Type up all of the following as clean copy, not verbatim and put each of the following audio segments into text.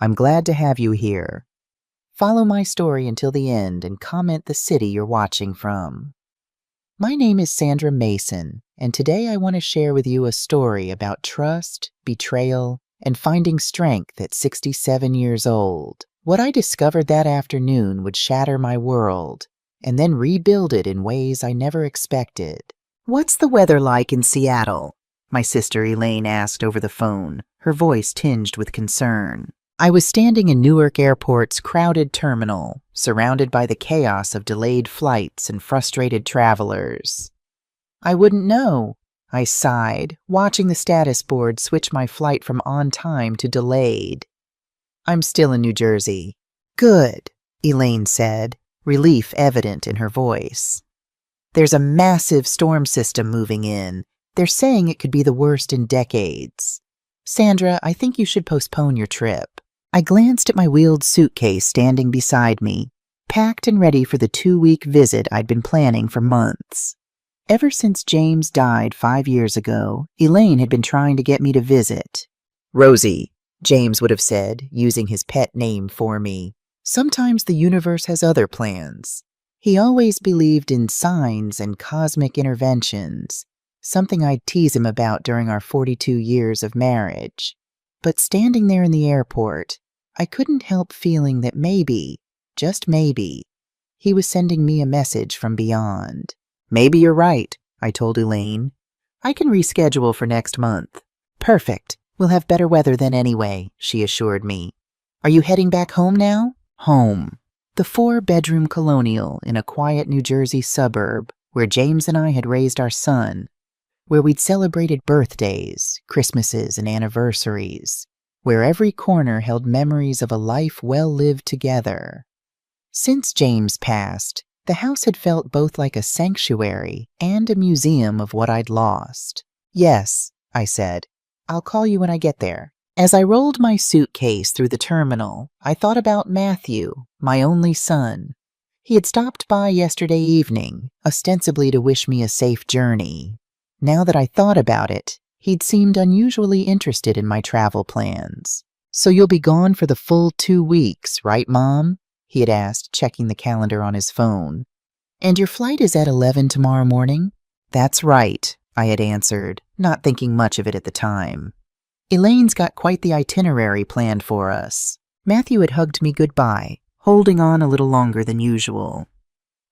I'm glad to have you here. Follow my story until the end and comment the city you're watching from. My name is Sandra Mason, and today I want to share with you a story about trust, betrayal, and finding strength at 67 years old. What I discovered that afternoon would shatter my world, and then rebuild it in ways I never expected. "What's the weather like in Seattle?" my sister Elaine asked over the phone, her voice tinged with concern. I was standing in Newark Airport's crowded terminal, surrounded by the chaos of delayed flights and frustrated travelers. "I wouldn't know," I sighed, watching the status board switch my flight from on time to delayed. "I'm still in New Jersey." "Good," Elaine said, relief evident in her voice. "There's a massive storm system moving in. They're saying it could be the worst in decades. Sandra, I think you should postpone your trip." I glanced at my wheeled suitcase standing beside me, packed and ready for the 2-week visit I'd been planning for months. Ever since James died 5 years ago, Elaine had been trying to get me to visit. "Rosie," James would have said, using his pet name for me. "Sometimes the universe has other plans." He always believed in signs and cosmic interventions, something I'd tease him about during our 42 years of marriage. But standing there in the airport, I couldn't help feeling that maybe, just maybe, he was sending me a message from beyond. "Maybe you're right," I told Elaine. "I can reschedule for next month." "Perfect. We'll have better weather then anyway," she assured me. "Are you heading back home now?" Home. The 4-bedroom colonial in a quiet New Jersey suburb where James and I had raised our son, where we'd celebrated birthdays, Christmases, and anniversaries, where every corner held memories of a life well lived together. Since James passed, the house had felt both like a sanctuary and a museum of what I'd lost. "Yes," I said. "I'll call you when I get there." As I rolled my suitcase through the terminal, I thought about Matthew, my only son. He had stopped by yesterday evening, ostensibly to wish me a safe journey. Now that I thought about it, he'd seemed unusually interested in my travel plans. "So you'll be gone for the full 2 weeks, right, Mom?" he had asked, checking the calendar on his phone. "And your flight is at 11 tomorrow morning?" "That's right," I had answered, not thinking much of it at the time. Elaine's got quite the itinerary planned for us. Matthew had hugged me goodbye, holding on a little longer than usual.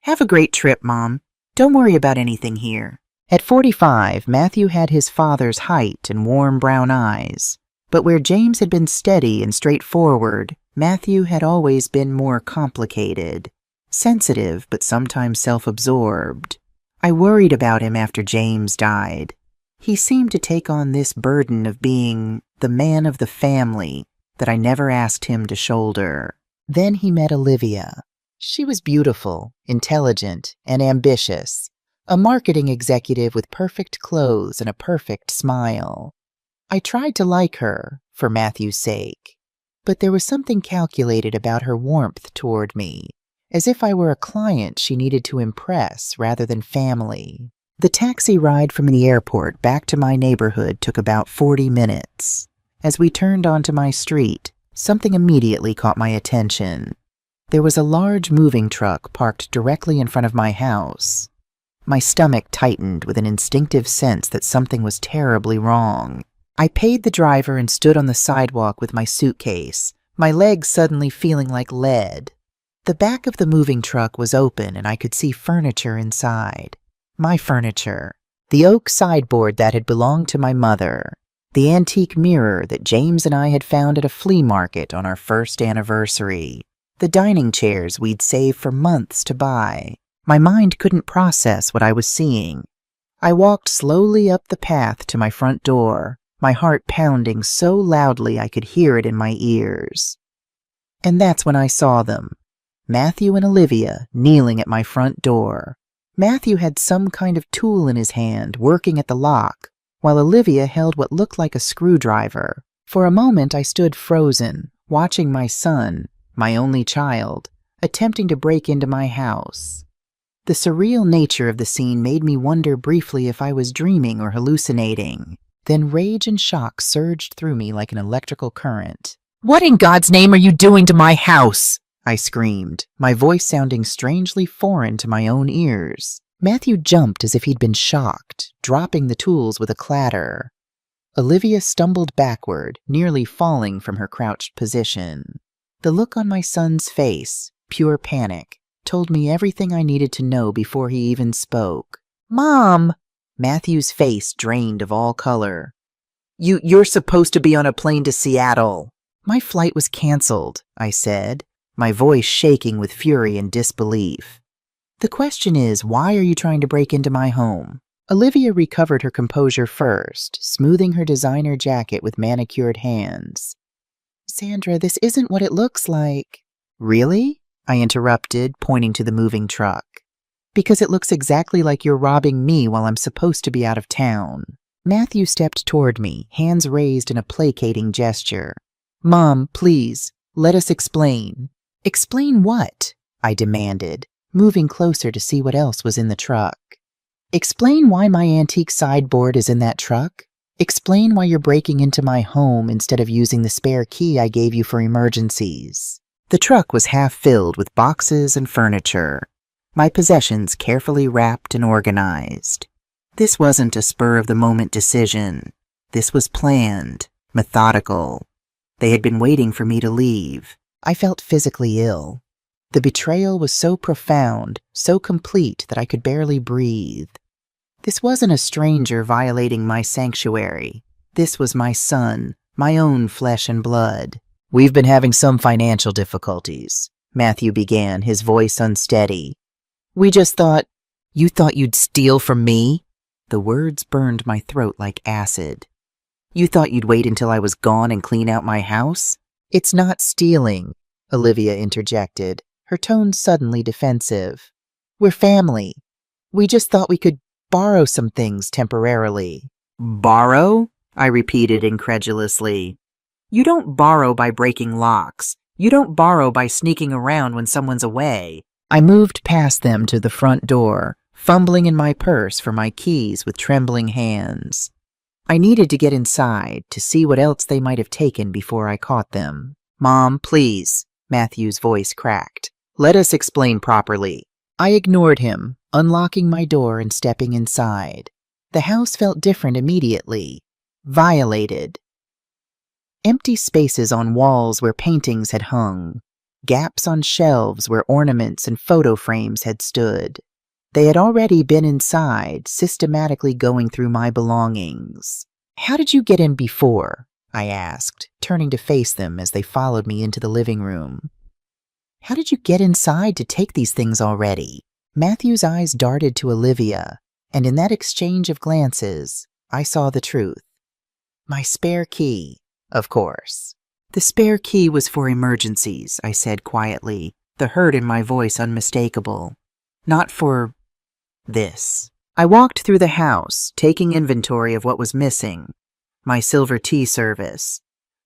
"Have a great trip, Mom. Don't worry about anything here." At 45, Matthew had his father's height and warm brown eyes, but where James had been steady and straightforward, Matthew had always been more complicated, sensitive but sometimes self-absorbed. I worried about him after James died. He seemed to take on this burden of being the man of the family that I never asked him to shoulder. Then he met Olivia. She was beautiful, intelligent, and ambitious. A marketing executive with perfect clothes and a perfect smile. I tried to like her, for Matthew's sake, but there was something calculated about her warmth toward me, as if I were a client she needed to impress rather than family. The taxi ride from the airport back to my neighborhood took about 40 minutes. As we turned onto my street, something immediately caught my attention. There was a large moving truck parked directly in front of my house. My stomach tightened with an instinctive sense that something was terribly wrong. I paid the driver and stood on the sidewalk with my suitcase, my legs suddenly feeling like lead. The back of the moving truck was open and I could see furniture inside. My furniture. The oak sideboard that had belonged to my mother. The antique mirror that James and I had found at a flea market on our first anniversary. The dining chairs we'd saved for months to buy. My mind couldn't process what I was seeing. I walked slowly up the path to my front door, my heart pounding so loudly I could hear it in my ears. And that's when I saw them, Matthew and Olivia kneeling at my front door. Matthew had some kind of tool in his hand, working at the lock, while Olivia held what looked like a screwdriver. For a moment I stood frozen, watching my son, my only child, attempting to break into my house. The surreal nature of the scene made me wonder briefly if I was dreaming or hallucinating. Then rage and shock surged through me like an electrical current. "What in God's name are you doing to my house?" I screamed, my voice sounding strangely foreign to my own ears. Matthew jumped as if he'd been shocked, dropping the tools with a clatter. Olivia stumbled backward, nearly falling from her crouched position. The look on my son's face, pure panic, told me everything I needed to know before he even spoke. "Mom!" Matthew's face drained of all color. You're supposed to be on a plane to Seattle." "My flight was canceled," I said, my voice shaking with fury and disbelief. "The question is, why are you trying to break into my home?" Olivia recovered her composure first, smoothing her designer jacket with manicured hands. "Sandra, this isn't what it looks like." "Really?" I interrupted, pointing to the moving truck. "Because it looks exactly like you're robbing me while I'm supposed to be out of town." Matthew stepped toward me, hands raised in a placating gesture. "Mom, please, let us explain." "Explain what?" I demanded, moving closer to see what else was in the truck. "Explain why my antique sideboard is in that truck. Explain why you're breaking into my home instead of using the spare key I gave you for emergencies." The truck was half filled with boxes and furniture, my possessions carefully wrapped and organized. This wasn't a spur-of-the-moment decision. This was planned, methodical. They had been waiting for me to leave. I felt physically ill. The betrayal was so profound, so complete that I could barely breathe. This wasn't a stranger violating my sanctuary. This was my son, my own flesh and blood. "We've been having some financial difficulties," Matthew began, his voice unsteady. "We just thought—" "You thought you'd steal from me?" The words burned my throat like acid. "You thought you'd wait until I was gone and clean out my house?" "It's not stealing," Olivia interjected, her tone suddenly defensive. "We're family. We just thought we could borrow some things temporarily." "Borrow?" I repeated incredulously. "You don't borrow by breaking locks. You don't borrow by sneaking around when someone's away." I moved past them to the front door, fumbling in my purse for my keys with trembling hands. I needed to get inside to see what else they might have taken before I caught them. "Mom, please," Matthew's voice cracked. "Let us explain properly." I ignored him, unlocking my door and stepping inside. The house felt different immediately. Violated. Empty spaces on walls where paintings had hung. Gaps on shelves where ornaments and photo frames had stood. They had already been inside, systematically going through my belongings. "How did you get in before?" I asked, turning to face them as they followed me into the living room. "How did you get inside to take these things already?" Matthew's eyes darted to Olivia, and in that exchange of glances, I saw the truth. My spare key, of course. "The spare key was for emergencies," I said quietly, the hurt in my voice unmistakable. "Not for this." I walked through the house, taking inventory of what was missing. My silver tea service,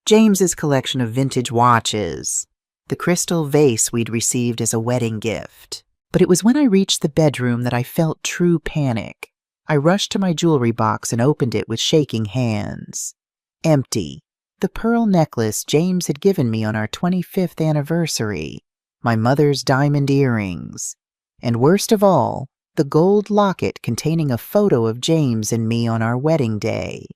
James's collection of vintage watches, the crystal vase we'd received as a wedding gift. But it was when I reached the bedroom that I felt true panic. I rushed to my jewelry box and opened it with shaking hands. Empty. The pearl necklace James had given me on our 25th anniversary, my mother's diamond earrings, and worst of all, the gold locket containing a photo of James and me on our wedding day.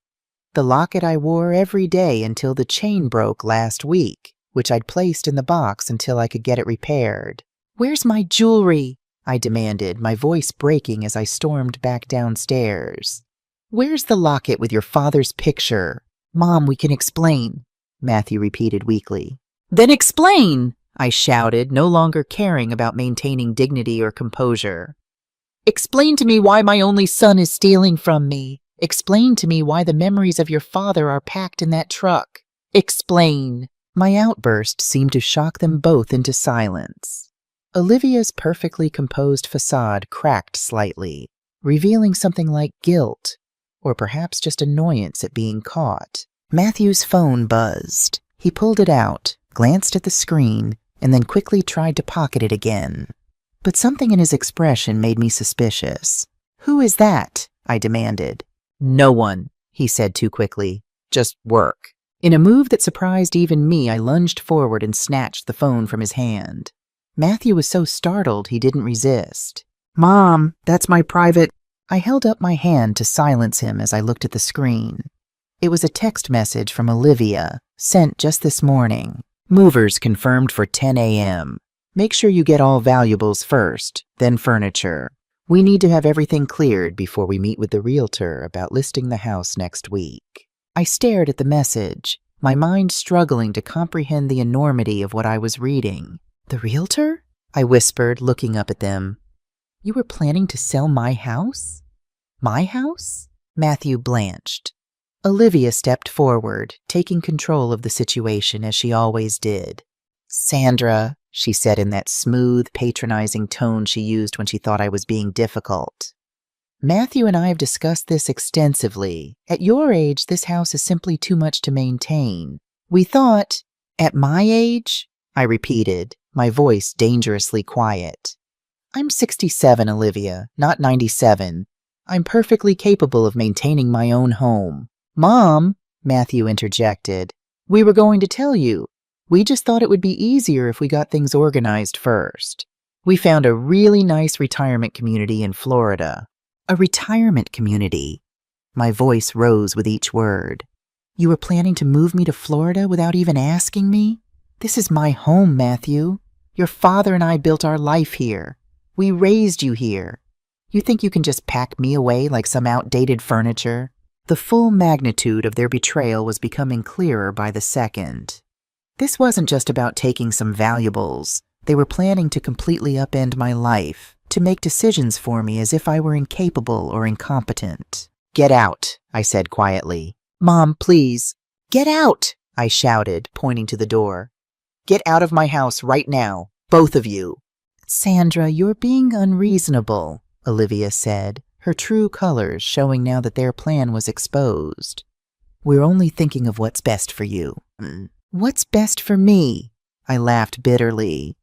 The locket I wore every day until the chain broke last week, which I'd placed in the box until I could get it repaired. "Where's my jewelry?" I demanded, my voice breaking as I stormed back downstairs. "Where's the locket with your father's picture?" "Mom, we can explain," Matthew repeated weakly. "Then explain!" I shouted, no longer caring about maintaining dignity or composure. "Explain to me why my only son is stealing from me. Explain to me why the memories of your father are packed in that truck. Explain." My outburst seemed to shock them both into silence. Olivia's perfectly composed facade cracked slightly, revealing something like guilt, or perhaps just annoyance at being caught. Matthew's phone buzzed. He pulled it out, glanced at the screen, and then quickly tried to pocket it again. But something in his expression made me suspicious. "Who is that?" I demanded. "No one," he said too quickly. "Just work." In a move that surprised even me, I lunged forward and snatched the phone from his hand. Matthew was so startled he didn't resist. "Mom, that's my private—" I held up my hand to silence him as I looked at the screen. It was a text message from Olivia, sent just this morning. "Movers confirmed for 10 a.m. Make sure you get all valuables first, then furniture. We need to have everything cleared before we meet with the realtor about listing the house next week." I stared at the message, my mind struggling to comprehend the enormity of what I was reading. "The realtor?" I whispered, looking up at them. "You were planning to sell my house?" "My house?" Matthew blanched. Olivia stepped forward, taking control of the situation as she always did. "Sandra," she said in that smooth, patronizing tone she used when she thought I was being difficult. "Matthew and I have discussed this extensively. At your age, this house is simply too much to maintain. We thought—" "At my age?" I repeated, my voice dangerously quiet. "I'm 67, Olivia, not 97. I'm perfectly capable of maintaining my own home." "Mom," Matthew interjected, "we were going to tell you. We just thought it would be easier if we got things organized first. We found a really nice retirement community in Florida." "A retirement community?" My voice rose with each word. "You were planning to move me to Florida without even asking me? This is my home, Matthew. Your father and I built our life here. We raised you here. You think you can just pack me away like some outdated furniture?" The full magnitude of their betrayal was becoming clearer by the second. This wasn't just about taking some valuables. They were planning to completely upend my life, to make decisions for me as if I were incapable or incompetent. "Get out," I said quietly. "Mom, please." "Get out," I shouted, pointing to the door. "Get out of my house right now, both of you." "Sandra, you're being unreasonable," Olivia said, her true colors showing now that their plan was exposed. "We're only thinking of what's best for you." "What's best for me?" I laughed bitterly.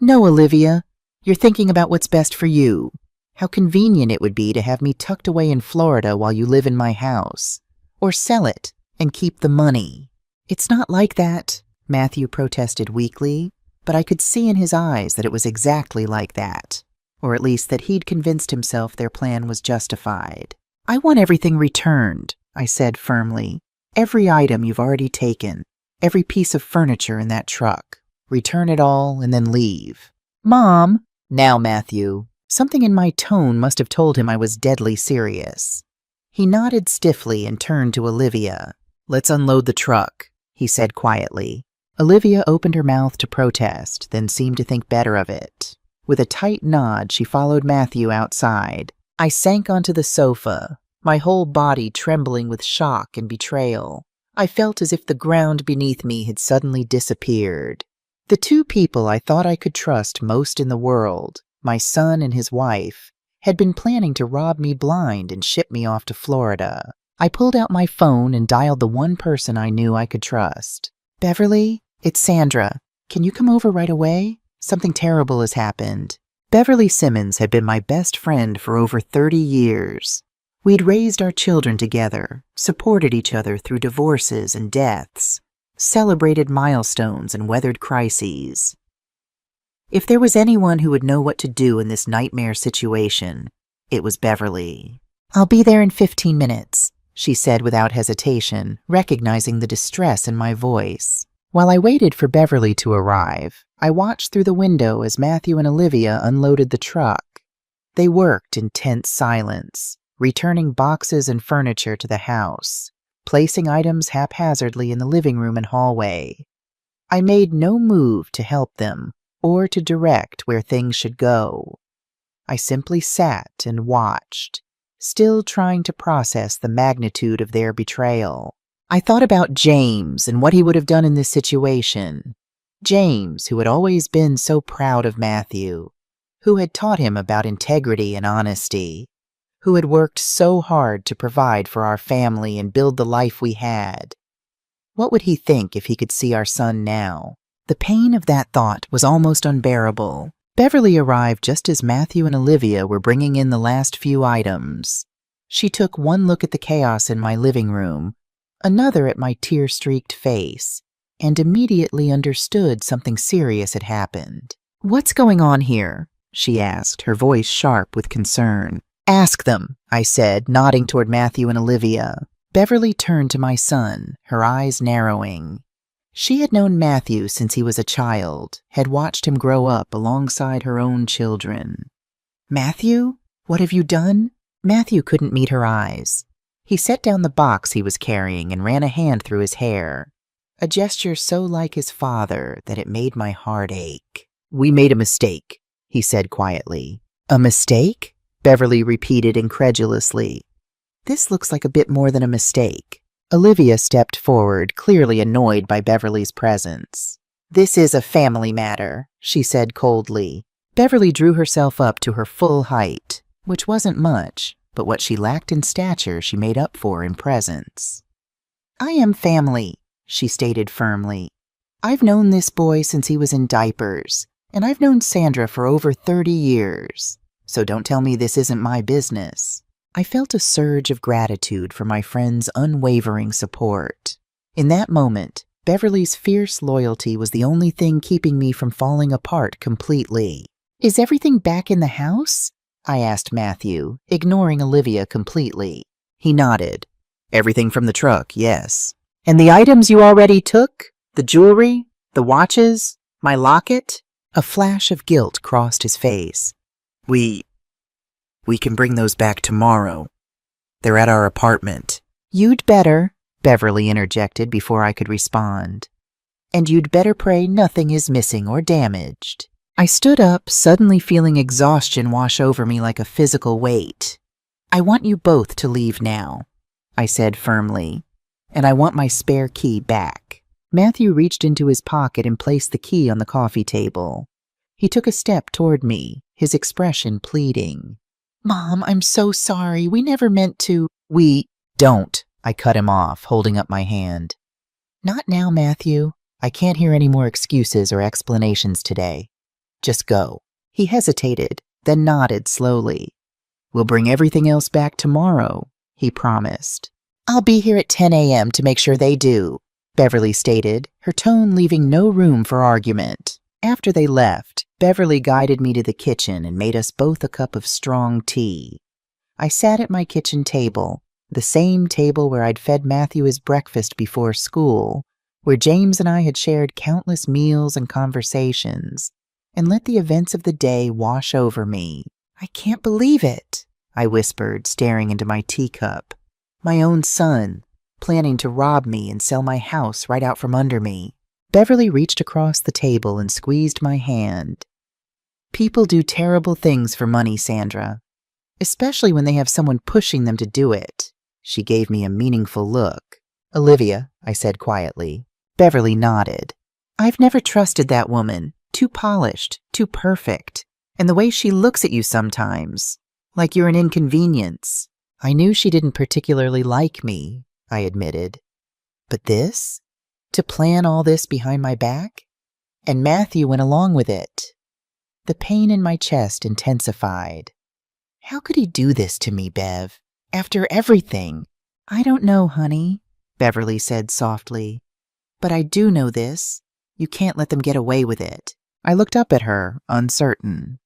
"No, Olivia. You're thinking about what's best for you. How convenient it would be to have me tucked away in Florida while you live in my house. Or sell it and keep the money." "It's not like that," Matthew protested weakly, but I could see in his eyes that it was exactly like that. Or at least that he'd convinced himself their plan was justified. "I want everything returned," I said firmly. "Every item you've already taken, every piece of furniture in that truck. Return it all and then leave." "Mom!" "Now, Matthew." Something in my tone must have told him I was deadly serious. He nodded stiffly and turned to Olivia. "Let's unload the truck," he said quietly. Olivia opened her mouth to protest, then seemed to think better of it. With a tight nod, she followed Matthew outside. I sank onto the sofa, my whole body trembling with shock and betrayal. I felt as if the ground beneath me had suddenly disappeared. The two people I thought I could trust most in the world, my son and his wife, had been planning to rob me blind and ship me off to Florida. I pulled out my phone and dialed the one person I knew I could trust. "Beverly, it's Sandra. Can you come over right away? Something terrible has happened." Beverly Simmons had been my best friend for over 30 years. We'd raised our children together, supported each other through divorces and deaths, celebrated milestones and weathered crises. If there was anyone who would know what to do in this nightmare situation, it was Beverly. "I'll be there in 15 minutes, she said without hesitation, recognizing the distress in my voice. While I waited for Beverly to arrive, I watched through the window as Matthew and Olivia unloaded the truck. They worked in tense silence, returning boxes and furniture to the house, placing items haphazardly in the living room and hallway. I made no move to help them or to direct where things should go. I simply sat and watched, still trying to process the magnitude of their betrayal. I thought about James and what he would have done in this situation. James, who had always been so proud of Matthew, who had taught him about integrity and honesty, who had worked so hard to provide for our family and build the life we had. What would he think if he could see our son now? The pain of that thought was almost unbearable. Beverly arrived just as Matthew and Olivia were bringing in the last few items. She took one look at the chaos in my living room, another at my tear-streaked face, and immediately understood something serious had happened. "What's going on here?" she asked, her voice sharp with concern. "Ask them," I said, nodding toward Matthew and Olivia. Beverly turned to my son, her eyes narrowing. She had known Matthew since he was a child, had watched him grow up alongside her own children. "Matthew, what have you done?" Matthew couldn't meet her eyes. He set down the box he was carrying and ran a hand through his hair, a gesture so like his father that it made my heart ache. "We made a mistake," he said quietly. "A mistake?" Beverly repeated incredulously. "This looks like a bit more than a mistake." Olivia stepped forward, clearly annoyed by Beverly's presence. "This is a family matter," she said coldly. Beverly drew herself up to her full height, which wasn't much, but what she lacked in stature she made up for in presence. "I am family," she stated firmly. "I've known this boy since he was in diapers, and I've known Sandra for over 30 years. So don't tell me this isn't my business." I felt a surge of gratitude for my friend's unwavering support. In that moment, Beverly's fierce loyalty was the only thing keeping me from falling apart completely. "Is everything back in the house?" I asked Matthew, ignoring Olivia completely. He nodded. "Everything from the truck, yes." "And the items you already took? The jewelry? The watches? My locket?" A flash of guilt crossed his face. We can bring those back tomorrow. They're at our apartment." "You'd better," Beverly interjected before I could respond. "And you'd better pray nothing is missing or damaged." I stood up, suddenly feeling exhaustion wash over me like a physical weight. "I want you both to leave now," I said firmly, "and I want my spare key back." Matthew reached into his pocket and placed the key on the coffee table. He took a step toward me, his expression pleading. "Mom, I'm so sorry. We never meant to." "We don't," I cut him off, holding up my hand. "Not now, Matthew. I can't hear any more excuses or explanations today. Just go." He hesitated, then nodded slowly. "We'll bring everything else back tomorrow," he promised. "I'll be here at 10 a.m. to make sure they do," Beverly stated, her tone leaving no room for argument. After they left, Beverly guided me to the kitchen and made us both a cup of strong tea. I sat at my kitchen table, the same table where I'd fed Matthew his breakfast before school, where James and I had shared countless meals and conversations, and let the events of the day wash over me. "I can't believe it," I whispered, staring into my teacup. "My own son, planning to rob me and sell my house right out from under me." Beverly reached across the table and squeezed my hand. "People do terrible things for money, Sandra, especially when they have someone pushing them to do it." She gave me a meaningful look. "Olivia," I said quietly. Beverly nodded. "I've never trusted that woman. Too polished, too perfect. And the way she looks at you sometimes, like you're an inconvenience." I knew she didn't particularly like me, I admitted. But this? To plan all this behind my back? And Matthew went along with it. The pain in my chest intensified. How could he do this to me, Bev? After everything? "I don't know, honey," Beverly said softly. "But I do know this. You can't let them get away with it." I looked up at her, uncertain.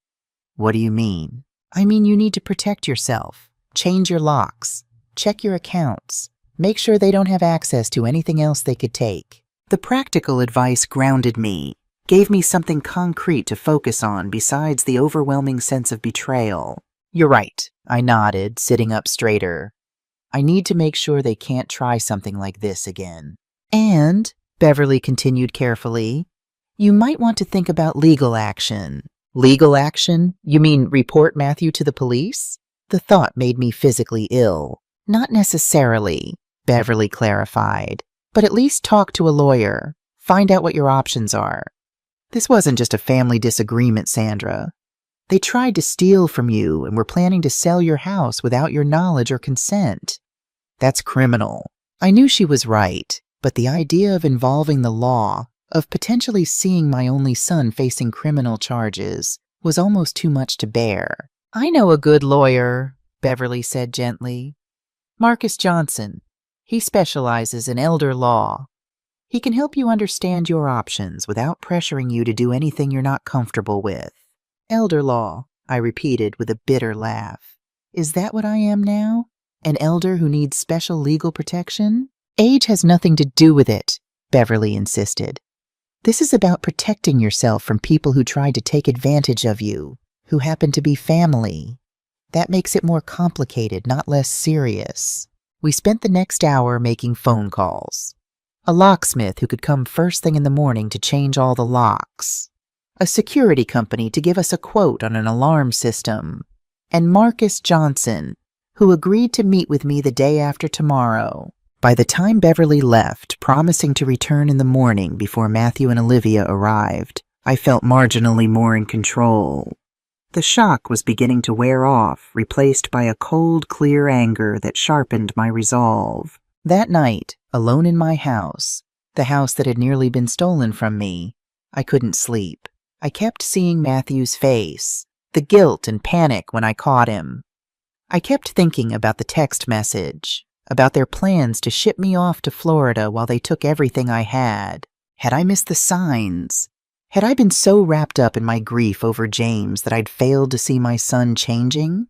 "What do you mean?" "I mean you need to protect yourself. Change your locks. Check your accounts. Make sure they don't have access to anything else they could take." The practical advice grounded me, gave me something concrete to focus on besides the overwhelming sense of betrayal. "You're right," I nodded, sitting up straighter. "I need to make sure they can't try something like this again." "And," Beverly continued carefully, "you might want to think about legal action." "Legal action? You mean report Matthew to the police?" The thought made me physically ill. "Not necessarily," Beverly clarified, "but at least talk to a lawyer. Find out what your options are. This wasn't just a family disagreement, Sandra. They tried to steal from you and were planning to sell your house without your knowledge or consent. That's criminal." I knew she was right, but the idea of involving the law, of potentially seeing my only son facing criminal charges, was almost too much to bear. "I know a good lawyer," Beverly said gently. "Marcus Johnson. He specializes in elder law. He can help you understand your options without pressuring you to do anything you're not comfortable with. Elder law, I repeated with a bitter laugh. Is that what I am now? An elder who needs special legal protection? Age has nothing to do with it, Beverly insisted. This is about protecting yourself from people who tried to take advantage of you, who happen to be family. That makes it more complicated, not less serious. We spent the next hour making phone calls. A locksmith who could come first thing in the morning to change all the locks. A security company to give us a quote on an alarm system. And Marcus Johnson, who agreed to meet with me the day after tomorrow. By the time Beverly left, promising to return in the morning before Matthew and Olivia arrived, I felt marginally more in control. The shock was beginning to wear off, replaced by a cold, clear anger that sharpened my resolve. That night, alone in my house, the house that had nearly been stolen from me, I couldn't sleep. I kept seeing Matthew's face, the guilt and panic when I caught him. I kept thinking about the text message, about their plans to ship me off to Florida while they took everything I had. Had I missed the signs? Had I been so wrapped up in my grief over James that I'd failed to see my son changing?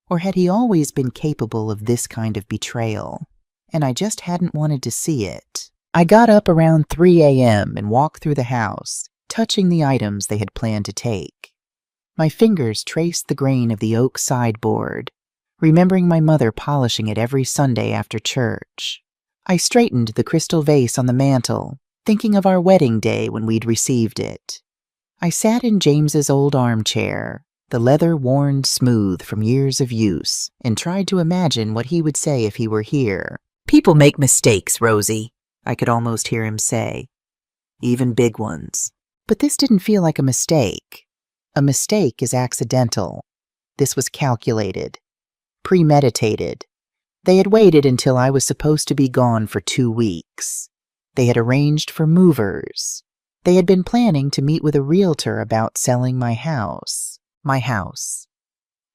Or had he always been capable of this kind of betrayal, and I just hadn't wanted to see it? I got up around 3 a.m. and walked through the house, touching the items they had planned to take. My fingers traced the grain of the oak sideboard, remembering my mother polishing it every Sunday after church. I straightened the crystal vase on the mantel, thinking of our wedding day when we'd received it. I sat in James's old armchair, the leather worn smooth from years of use, and tried to imagine what he would say if he were here. "People make mistakes, Rosie," I could almost hear him say. "Even big ones." But this didn't feel like a mistake. A mistake is accidental. This was calculated, premeditated. They had waited until I was supposed to be gone for 2 weeks. They had arranged for movers. They had been planning to meet with a realtor about selling my house. My house.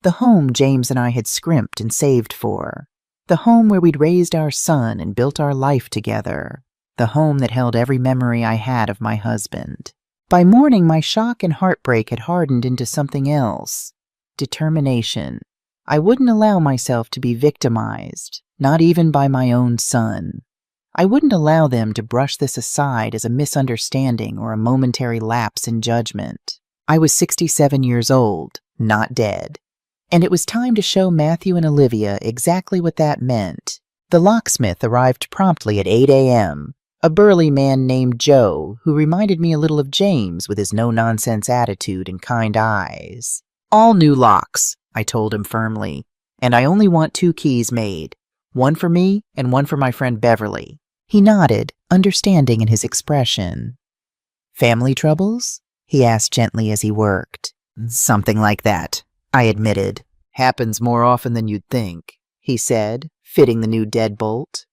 The home James and I had scrimped and saved for. The home where we'd raised our son and built our life together. The home that held every memory I had of my husband. By morning, my shock and heartbreak had hardened into something else. Determination. I wouldn't allow myself to be victimized, not even by my own son. I wouldn't allow them to brush this aside as a misunderstanding or a momentary lapse in judgment. I was 67 years old, not dead. And it was time to show Matthew and Olivia exactly what that meant. The locksmith arrived promptly at 8 a.m., a burly man named Joe who reminded me a little of James with his no-nonsense attitude and kind eyes. "All new locks," I told him firmly, "and I only want 2 keys made, one for me and one for my friend Beverly." He nodded, understanding in his expression. "Family troubles?" he asked gently as he worked. "Something like that," I admitted. "Happens more often than you'd think," he said, fitting the new deadbolt.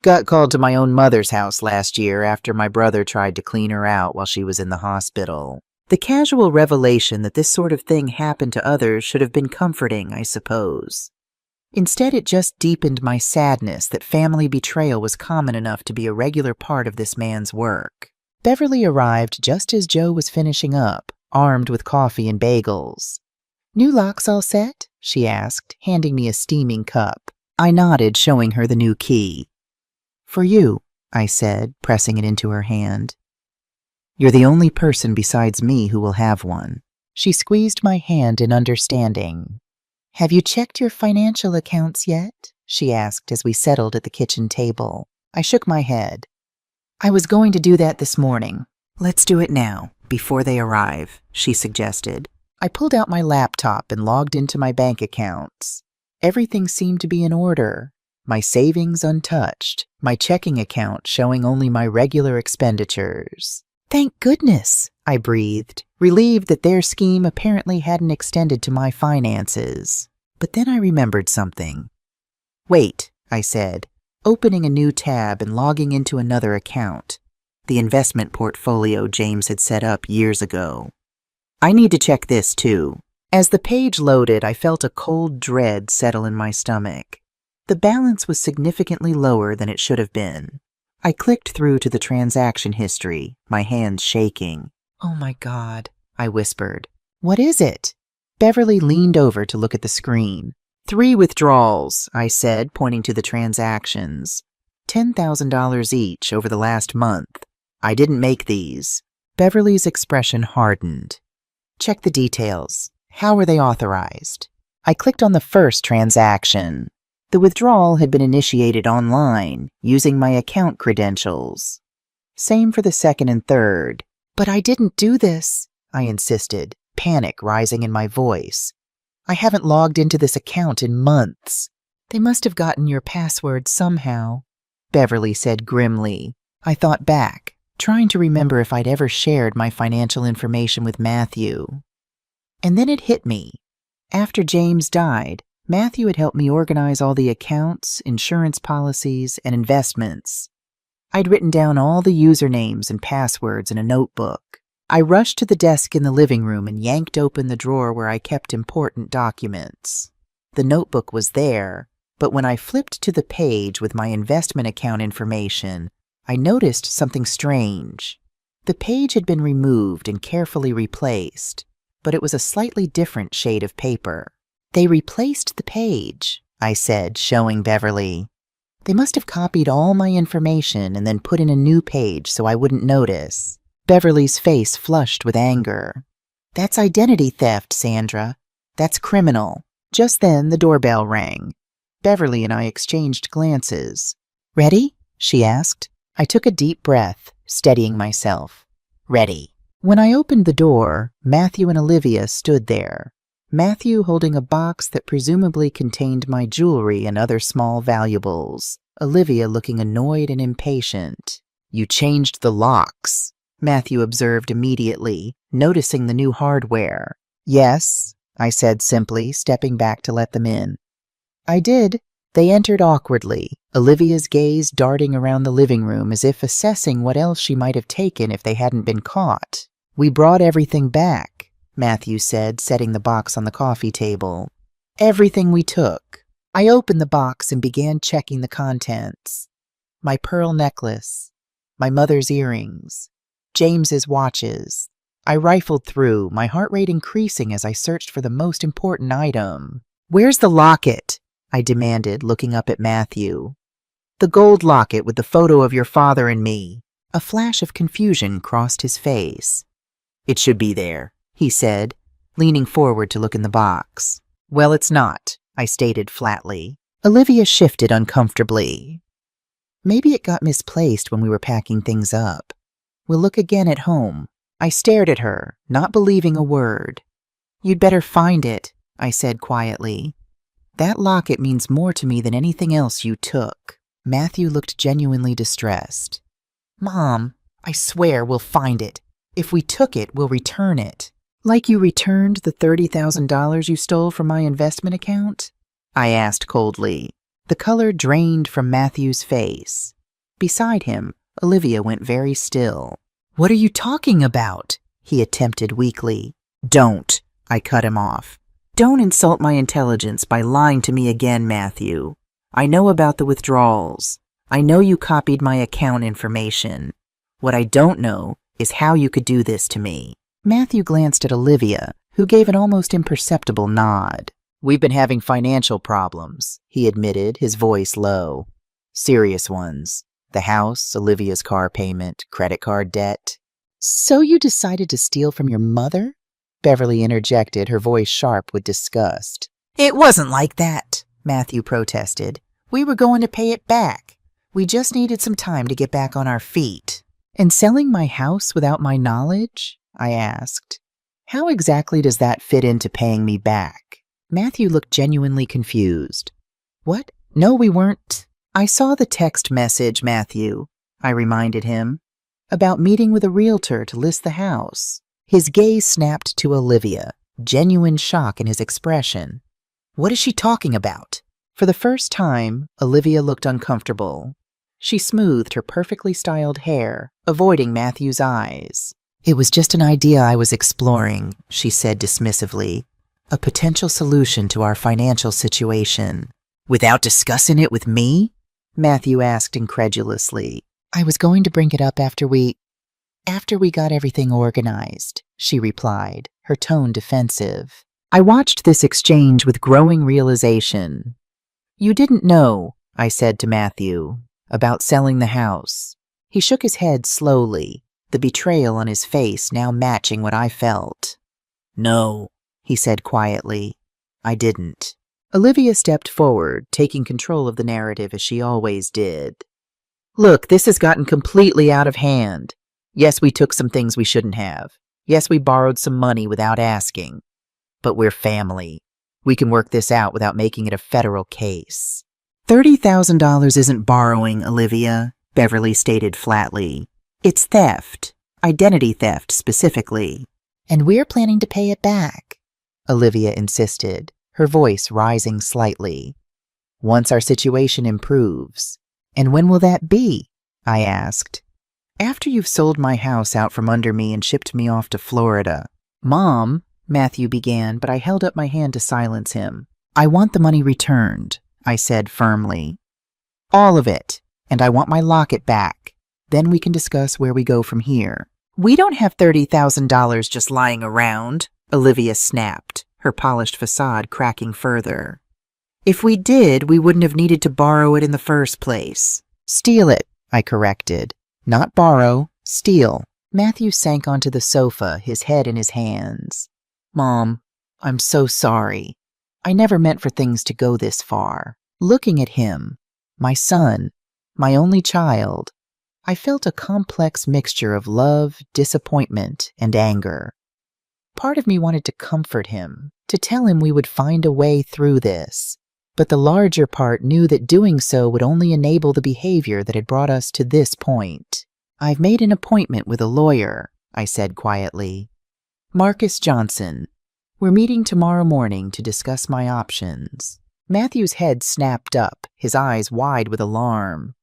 "Got called to my own mother's house last year after my brother tried to clean her out while she was in the hospital. The casual revelation that this sort of thing happened to others should have been comforting, I suppose. Instead, it just deepened my sadness that family betrayal was common enough to be a regular part of this man's work. Beverly arrived just as Joe was finishing up, armed with coffee and bagels. "New locks all set?" she asked, handing me a steaming cup. I nodded, showing her the new key. "For you," I said, pressing it into her hand. "You're the only person besides me who will have one." She squeezed my hand in understanding. "Have you checked your financial accounts yet?" she asked as we settled at the kitchen table. I shook my head. "I was going to do that this morning." "Let's do it now, before they arrive," she suggested. I pulled out my laptop and logged into my bank accounts. Everything seemed to be in order. My savings untouched, my checking account showing only my regular expenditures. "Thank goodness," I breathed, relieved that their scheme apparently hadn't extended to my finances. But then I remembered something. "Wait," I said, opening a new tab and logging into another account, the investment portfolio James had set up years ago. "I need to check this too." As the page loaded, I felt a cold dread settle in my stomach. The balance was significantly lower than it should have been. I clicked through to the transaction history, my hands shaking. "Oh my God," I whispered. "What is it?" Beverly leaned over to look at the screen. "3 withdrawals," I said, pointing to the transactions. $10,000 each over the last month. "I didn't make these." Beverly's expression hardened. "Check the details. How were they authorized?" I clicked on the first transaction. The withdrawal had been initiated online, using my account credentials. Same for the second and third. "But I didn't do this," I insisted, panic rising in my voice. "I haven't logged into this account in months." "They must have gotten your password somehow," Beverly said grimly. I thought back, trying to remember if I'd ever shared my financial information with Matthew. And then it hit me. After James died, Matthew had helped me organize all the accounts, insurance policies, and investments. I'd written down all the usernames and passwords in a notebook. I rushed to the desk in the living room and yanked open the drawer where I kept important documents. The notebook was there, but when I flipped to the page with my investment account information, I noticed something strange. The page had been removed and carefully replaced, but it was a slightly different shade of paper. "They replaced the page," I said, showing Beverly. "They must have copied all my information and then put in a new page so I wouldn't notice." Beverly's face flushed with anger. "That's identity theft, Sandra. That's criminal." Just then, the doorbell rang. Beverly and I exchanged glances. "Ready?" she asked. I took a deep breath, steadying myself. "Ready." When I opened the door, Matthew and Olivia stood there. Matthew holding a box that presumably contained my jewelry and other small valuables. Olivia looking annoyed and impatient. "You changed the locks," Matthew observed immediately, noticing the new hardware. "Yes," I said simply, stepping back to let them in. "I did." They entered awkwardly, Olivia's gaze darting around the living room as if assessing what else she might have taken if they hadn't been caught. "We brought everything back," Matthew said, setting the box on the coffee table. "Everything we took." I opened the box and began checking the contents. My pearl necklace, my mother's earrings, James's watches. I rifled through, my heart rate increasing as I searched for the most important item. "Where's the locket?" I demanded, looking up at Matthew. "The gold locket with the photo of your father and me." A flash of confusion crossed his face. "It should be there," he said, leaning forward to look in the box. "Well, it's not," I stated flatly. Olivia shifted uncomfortably. "Maybe it got misplaced when we were packing things up. We'll look again at home." I stared at her, not believing a word. "You'd better find it," I said quietly. "That locket means more to me than anything else you took." Matthew looked genuinely distressed. "Mom, I swear we'll find it. If we took it, we'll return it." "Like you returned the $30,000 you stole from my investment account?" I asked coldly. The color drained from Matthew's face. Beside him, Olivia went very still. "What are you talking about?" he attempted weakly. "Don't," I cut him off. "Don't insult my intelligence by lying to me again, Matthew. I know about the withdrawals. I know you copied my account information. What I don't know is how you could do this to me." Matthew glanced at Olivia, who gave an almost imperceptible nod. "We've been having financial problems," he admitted, his voice low. "Serious ones. The house, Olivia's car payment, credit card debt." "So you decided to steal from your mother?" Beverly interjected, her voice sharp with disgust. "It wasn't like that," Matthew protested. "We were going to pay it back. We just needed some time to get back on our feet." "And selling my house without my knowledge?" I asked. "How exactly does that fit into paying me back?" Matthew looked genuinely confused. "What? No, we weren't." "I saw the text message, Matthew," I reminded him, "about meeting with a realtor to list the house." His gaze snapped to Olivia, genuine shock in his expression. "What is she talking about?" For the first time, Olivia looked uncomfortable. She smoothed her perfectly styled hair, avoiding Matthew's eyes. "It was just an idea I was exploring," she said dismissively. "A potential solution to our financial situation." Without discussing it with me? Matthew asked incredulously. I was going to bring it up after we got everything organized, she replied, her tone defensive. I watched this exchange with growing realization. You didn't know, I said to Matthew, about selling the house. He shook his head slowly, the betrayal on his face now matching what I felt. No, he said quietly. I didn't. Olivia stepped forward, taking control of the narrative as she always did. Look, this has gotten completely out of hand. Yes, we took some things we shouldn't have. Yes, we borrowed some money without asking. But we're family. We can work this out without making it a federal case. $30,000 isn't borrowing, Olivia, Beverly stated flatly. It's theft. Identity theft, specifically. And we're planning to pay it back, Olivia insisted, her voice rising slightly. Once our situation improves. And when will that be? I asked. After you've sold my house out from under me and shipped me off to Florida. Mom, Matthew began, but I held up my hand to silence him. I want the money returned, I said firmly. All of it, and I want my locket back. Then we can discuss where we go from here. We don't have $30,000 just lying around, Olivia snapped, her polished facade cracking further. If we did, we wouldn't have needed to borrow it in the first place. Steal it, I corrected. Not borrow, steal. Matthew sank onto the sofa, his head in his hands. Mom, I'm so sorry. I never meant for things to go this far. Looking at him, my son, my only child, I felt a complex mixture of love, disappointment, and anger. Part of me wanted to comfort him, to tell him we would find a way through this. But the larger part knew that doing so would only enable the behavior that had brought us to this point. I've made an appointment with a lawyer, I said quietly. Marcus Johnson. We're meeting tomorrow morning to discuss my options. Matthew's head snapped up, his eyes wide with alarm.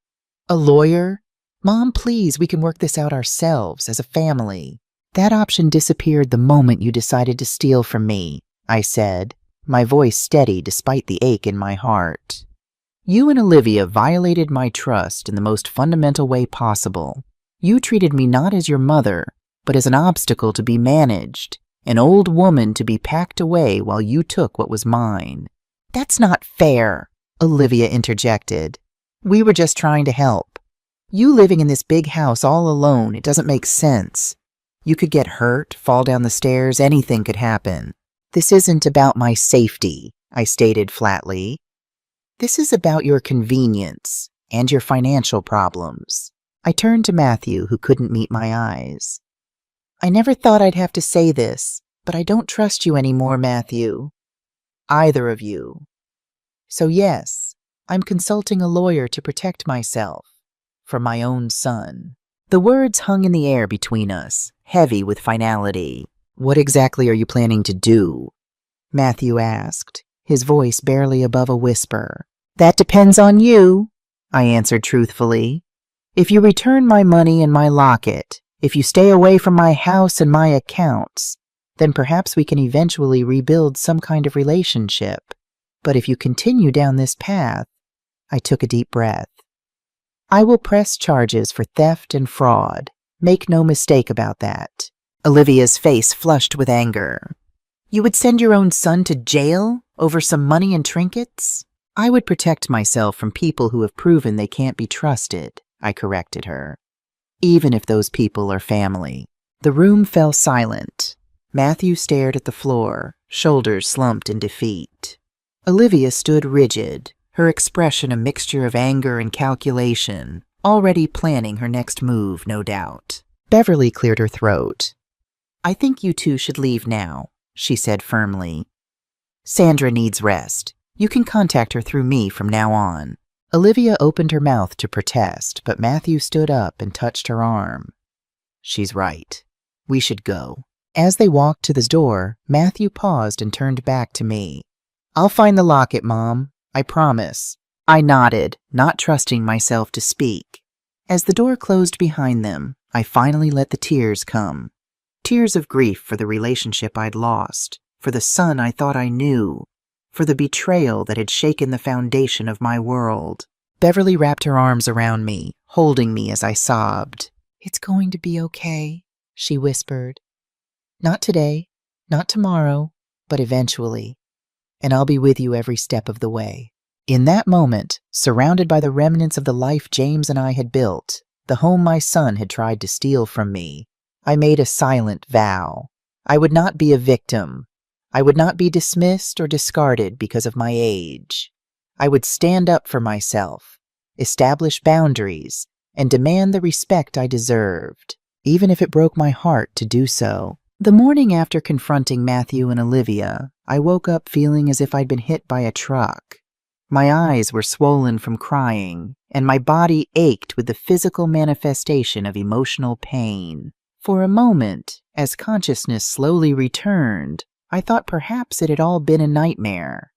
A lawyer? Mom, please, we can work this out ourselves, as a family. That option disappeared the moment you decided to steal from me, I said, my voice steady despite the ache in my heart. You and Olivia violated my trust in the most fundamental way possible. You treated me not as your mother, but as an obstacle to be managed, an old woman to be packed away while you took what was mine. That's not fair, Olivia interjected. We were just trying to help. You living in this big house all alone, it doesn't make sense. You could get hurt, fall down the stairs, anything could happen. This isn't about my safety, I stated flatly. This is about your convenience and your financial problems. I turned to Matthew, who couldn't meet my eyes. I never thought I'd have to say this, but I don't trust you anymore, Matthew. Either of you. So yes, I'm consulting a lawyer to protect myself from my own son. The words hung in the air between us, heavy with finality. What exactly are you planning to do? Matthew asked, his voice barely above a whisper. That depends on you, I answered truthfully. If you return my money and my locket, if you stay away from my house and my accounts, then perhaps we can eventually rebuild some kind of relationship. But if you continue down this path, I took a deep breath. I will press charges for theft and fraud. Make no mistake about that. Olivia's face flushed with anger. You would send your own son to jail over some money and trinkets? I would protect myself from people who have proven they can't be trusted, I corrected her. Even if those people are family. The room fell silent. Matthew stared at the floor, shoulders slumped in defeat. Olivia stood rigid, her expression a mixture of anger and calculation, already planning her next move, no doubt. Beverly cleared her throat. I think you two should leave now, she said firmly. Sandra needs rest. You can contact her through me from now on. Olivia opened her mouth to protest, but Matthew stood up and touched her arm. She's right. We should go. As they walked to the door, Matthew paused and turned back to me. I'll find the locket, Mom. I promise. I nodded, not trusting myself to speak. As the door closed behind them, I finally let the tears come. Tears of grief for the relationship I'd lost, for the son I thought I knew, for the betrayal that had shaken the foundation of my world. Beverly wrapped her arms around me, holding me as I sobbed. "It's going to be okay," she whispered. "Not today, not tomorrow, but eventually. And I'll be with you every step of the way." In that moment, surrounded by the remnants of the life James and I had built, the home my son had tried to steal from me, I made a silent vow. I would not be a victim. I would not be dismissed or discarded because of my age. I would stand up for myself, establish boundaries, and demand the respect I deserved, even if it broke my heart to do so. The morning after confronting Matthew and Olivia, I woke up feeling as if I'd been hit by a truck. My eyes were swollen from crying, and my body ached with the physical manifestation of emotional pain. For a moment, as consciousness slowly returned, I thought perhaps it had all been a nightmare.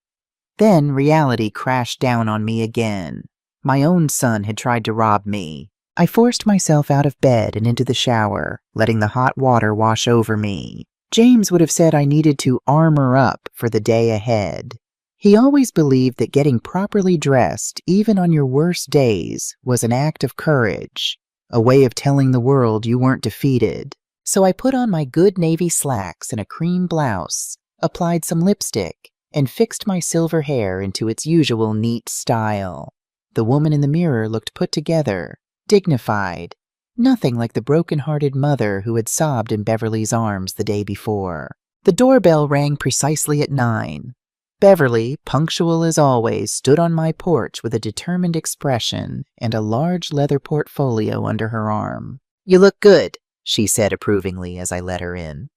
Then reality crashed down on me again. My own son had tried to rob me. I forced myself out of bed and into the shower, letting the hot water wash over me. James would have said I needed to armor up for the day ahead. He always believed that getting properly dressed, even on your worst days, was an act of courage, a way of telling the world you weren't defeated. So I put on my good navy slacks and a cream blouse, applied some lipstick, and fixed my silver hair into its usual neat style. The woman in the mirror looked put together, dignified, nothing like the broken-hearted mother who had sobbed in Beverly's arms the day before. The doorbell rang precisely at 9. Beverly, punctual as always, stood on my porch with a determined expression and a large leather portfolio under her arm. "You look good," she said approvingly as I let her in.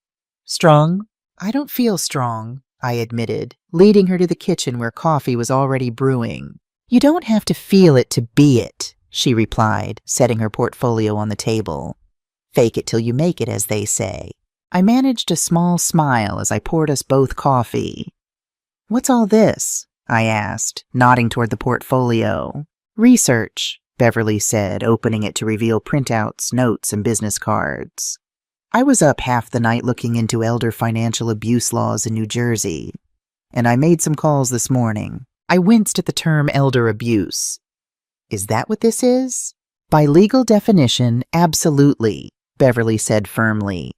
"Strong?" "I don't feel strong," I admitted, leading her to the kitchen where coffee was already brewing. "You don't have to feel it to be it," she replied, setting her portfolio on the table. "Fake it till you make it, as they say." I managed a small smile as I poured us both coffee. "What's all this?" I asked, nodding toward the portfolio. "Research," Beverly said, opening it to reveal printouts, notes, and business cards. "I was up half the night looking into elder financial abuse laws in New Jersey, and I made some calls this morning." I winced at the term elder abuse. "Is that what this is?" "By legal definition, absolutely," Beverly said firmly.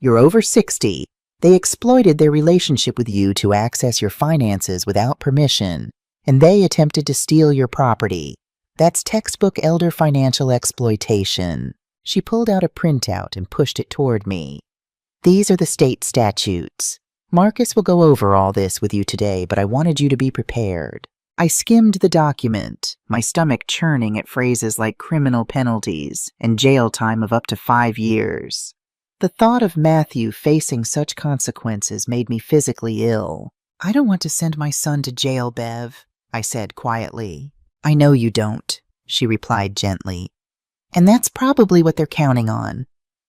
"You're over 60. They exploited their relationship with you to access your finances without permission, and they attempted to steal your property. That's textbook elder financial exploitation." She pulled out a printout and pushed it toward me. "These are the state statutes. Marcus will go over all this with you today, but I wanted you to be prepared." I skimmed the document, my stomach churning at phrases like criminal penalties and jail time of up to 5 years. The thought of Matthew facing such consequences made me physically ill. "I don't want to send my son to jail, Bev," I said quietly. "I know you don't," she replied gently. "And that's probably what they're counting on.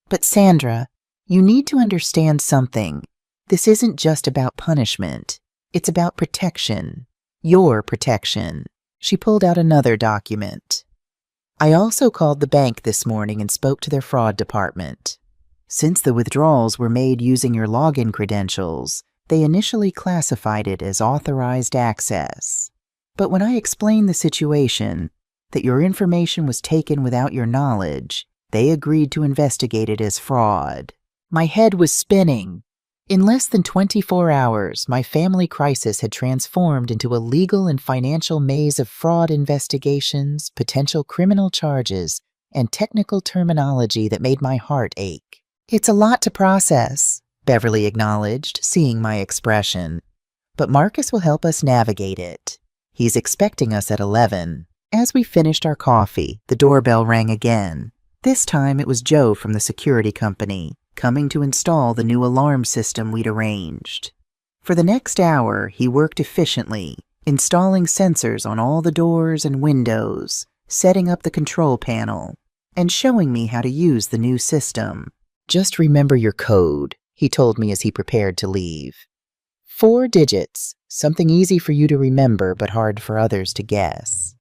But Sandra, you need to understand something. This isn't just about punishment. It's about protection. Your protection." She pulled out another document. "I also called the bank this morning and spoke to their fraud department. Since the withdrawals were made using your login credentials, they initially classified it as authorized access. But when I explained the situation, that your information was taken without your knowledge, they agreed to investigate it as fraud." My head was spinning. In less than 24 hours, my family crisis had transformed into a legal and financial maze of fraud investigations, potential criminal charges, and technical terminology that made my heart ache. "It's a lot to process," Beverly acknowledged, seeing my expression. "But Marcus will help us navigate it. He's expecting us at 11. As we finished our coffee, the doorbell rang again. This time it was Joe from the security company, coming to install the new alarm system we'd arranged. For the next hour, he worked efficiently, installing sensors on all the doors and windows, setting up the control panel, and showing me how to use the new system. "Just remember your code," he told me as he prepared to leave. 4 digits, something easy for you to remember but hard for others to guess.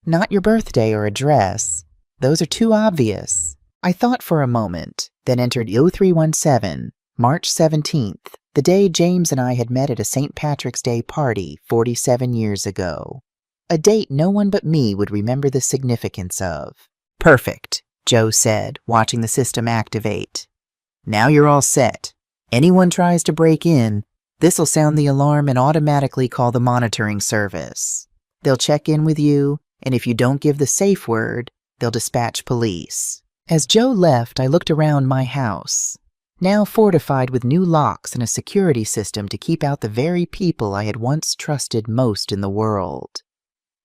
Not your birthday or address. Those are too obvious. I thought for a moment, then entered 0317, March 17th, The day James and I had met at a St. Patrick's Day party 47 years ago. A date no one but me would remember the significance of. "Perfect," Joe said, watching the system activate. "Now you're all set. Anyone tries to break in, this'll sound the alarm and automatically call the monitoring service. They'll check in with you, and if you don't give the safe word, they'll dispatch police." As Joe left, I looked around my house, now fortified with new locks and a security system to keep out the very people I had once trusted most in the world.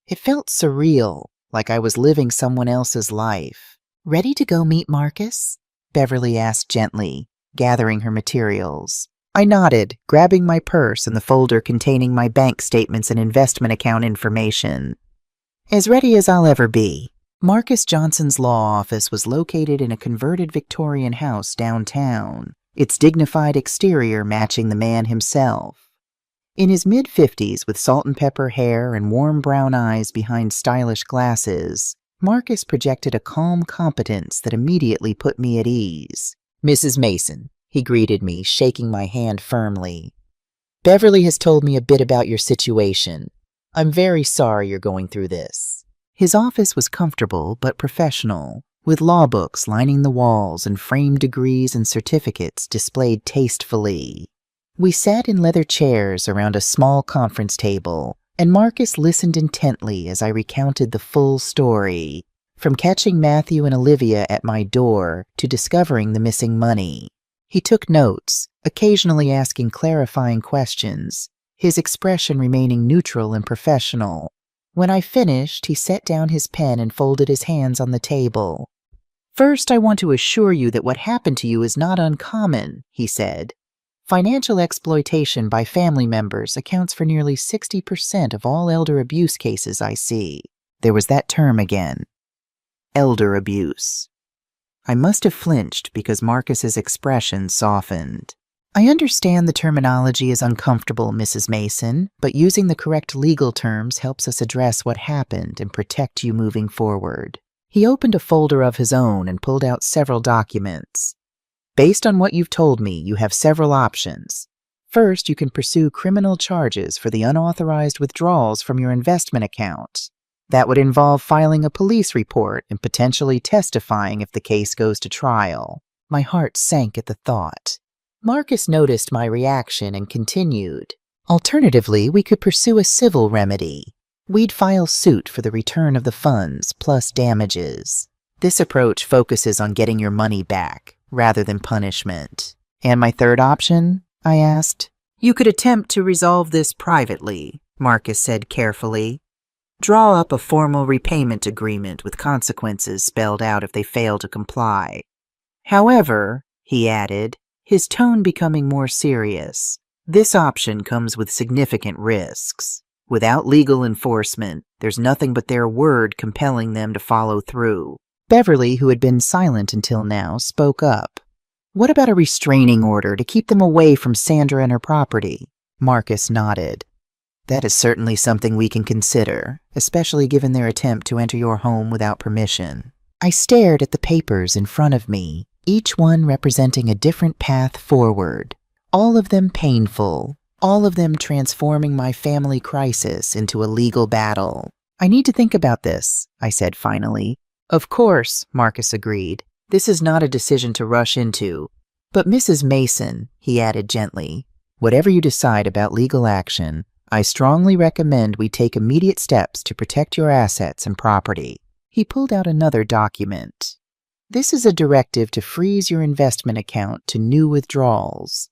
It felt surreal, like I was living someone else's life. "Ready to go meet Marcus?" Beverly asked gently, gathering her materials. I nodded, grabbing my purse and the folder containing my bank statements and investment account information. "As ready as I'll ever be." Marcus Johnson's law office was located in a converted Victorian house downtown, its dignified exterior matching the man himself. In his mid-50s, with salt and pepper hair and warm brown eyes behind stylish glasses, Marcus projected a calm competence that immediately put me at ease. "Mrs. Mason," he greeted me, shaking my hand firmly. "Beverly has told me a bit about your situation. I'm very sorry you're going through this." His office was comfortable but professional, with law books lining the walls and framed degrees and certificates displayed tastefully. We sat in leather chairs around a small conference table, and Marcus listened intently as I recounted the full story, from catching Matthew and Olivia at my door to discovering the missing money. He took notes, occasionally asking clarifying questions, his expression remaining neutral and professional. When I finished, he set down his pen and folded his hands on the table. "First, I want to assure you that what happened to you is not uncommon," he said. "Financial exploitation by family members accounts for nearly 60% of all elder abuse cases I see." There was that term again. Elder abuse. I must have flinched because Marcus's expression softened. "I understand the terminology is uncomfortable, Mrs. Mason, but using the correct legal terms helps us address what happened and protect you moving forward." He opened a folder of his own and pulled out several documents. "Based on what you've told me, you have several options. First, you can pursue criminal charges for the unauthorized withdrawals from your investment account. That would involve filing a police report and potentially testifying if the case goes to trial." My heart sank at the thought. Marcus noticed my reaction and continued. "Alternatively, we could pursue a civil remedy. We'd file suit for the return of the funds plus damages. This approach focuses on getting your money back rather than punishment." "And my third option?" I asked. "You could attempt to resolve this privately," Marcus said carefully. "Draw up a formal repayment agreement with consequences spelled out if they fail to comply. However," he added, his tone becoming more serious, "this option comes with significant risks. Without legal enforcement, there's nothing but their word compelling them to follow through." Beverly, who had been silent until now, spoke up. "What about a restraining order to keep them away from Sandra and her property?" Marcus nodded. "That is certainly something we can consider, especially given their attempt to enter your home without permission." I stared at the papers in front of me, each one representing a different path forward, all of them painful, all of them transforming my family crisis into a legal battle. "I need to think about this," I said finally. "Of course," Marcus agreed. "This is not a decision to rush into. But Mrs. Mason," he added gently, "whatever you decide about legal action, I strongly recommend we take immediate steps to protect your assets and property." He pulled out another document. "This is a directive to freeze your investment account to new withdrawals.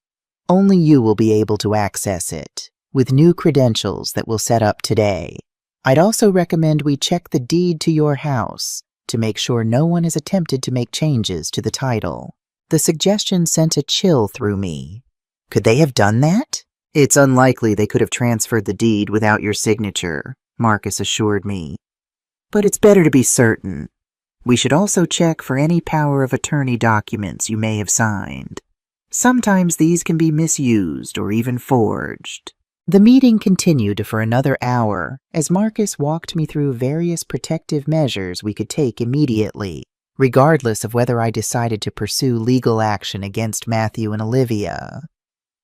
Only you will be able to access it, with new credentials that we'll set up today. I'd also recommend we check the deed to your house to make sure no one has attempted to make changes to the title." The suggestion sent a chill through me. Could they have done that? "It's unlikely they could have transferred the deed without your signature," Marcus assured me. "But it's better to be certain. We should also check for any power of attorney documents you may have signed. Sometimes these can be misused or even forged." The meeting continued for another hour as Marcus walked me through various protective measures we could take immediately, regardless of whether I decided to pursue legal action against Matthew and Olivia.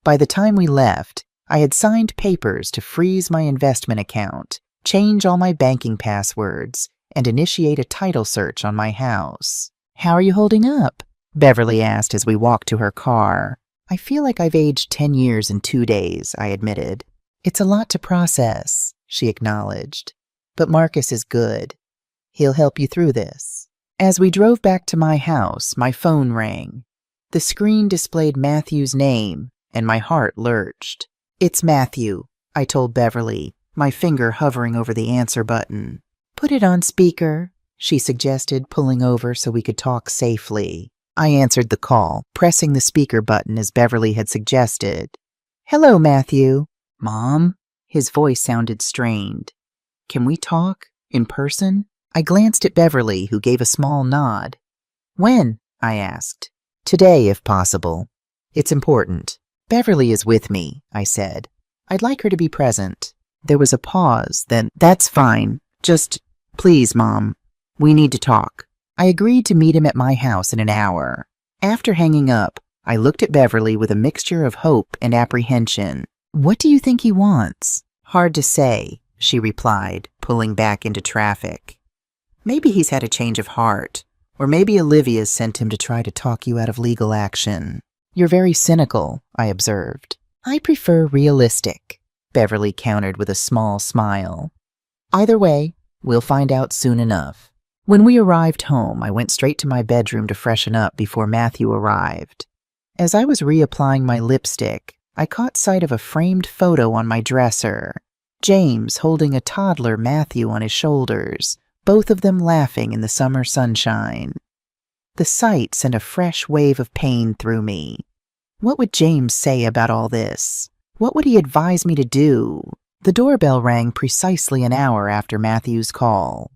By the time we left, I had signed papers to freeze my investment account, change all my banking passwords, and initiate a title search on my house. "How are you holding up?" Beverly asked as we walked to her car. "I feel like I've aged 10 years in 2 days," I admitted. "It's a lot to process," she acknowledged. "But Marcus is good. He'll help you through this." As we drove back to my house, my phone rang. The screen displayed Matthew's name, and my heart lurched. "It's Matthew," I told Beverly, my finger hovering over the answer button. "Put it on speaker," she suggested, pulling over so we could talk safely. I answered the call, pressing the speaker button as Beverly had suggested. "Hello, Matthew." "Mom?" His voice sounded strained. "Can we talk? In person?" I glanced at Beverly, who gave a small nod. "When?" I asked. "Today, if possible. It's important." "Beverly is with me," I said. "I'd like her to be present." There was a pause, then, "That's fine. Just, please, Mom. We need to talk." I agreed to meet him at my house in an hour. After hanging up, I looked at Beverly with a mixture of hope and apprehension. "What do you think he wants?" "Hard to say," she replied, pulling back into traffic. "Maybe he's had a change of heart, or maybe Olivia's sent him to try to talk you out of legal action." "You're very cynical," I observed. "I prefer realistic," Beverly countered with a small smile. "Either way, we'll find out soon enough." When we arrived home, I went straight to my bedroom to freshen up before Matthew arrived. As I was reapplying my lipstick, I caught sight of a framed photo on my dresser. James holding a toddler Matthew on his shoulders, both of them laughing in the summer sunshine. The sight sent a fresh wave of pain through me. What would James say about all this? What would he advise me to do? The doorbell rang precisely an hour after Matthew's call.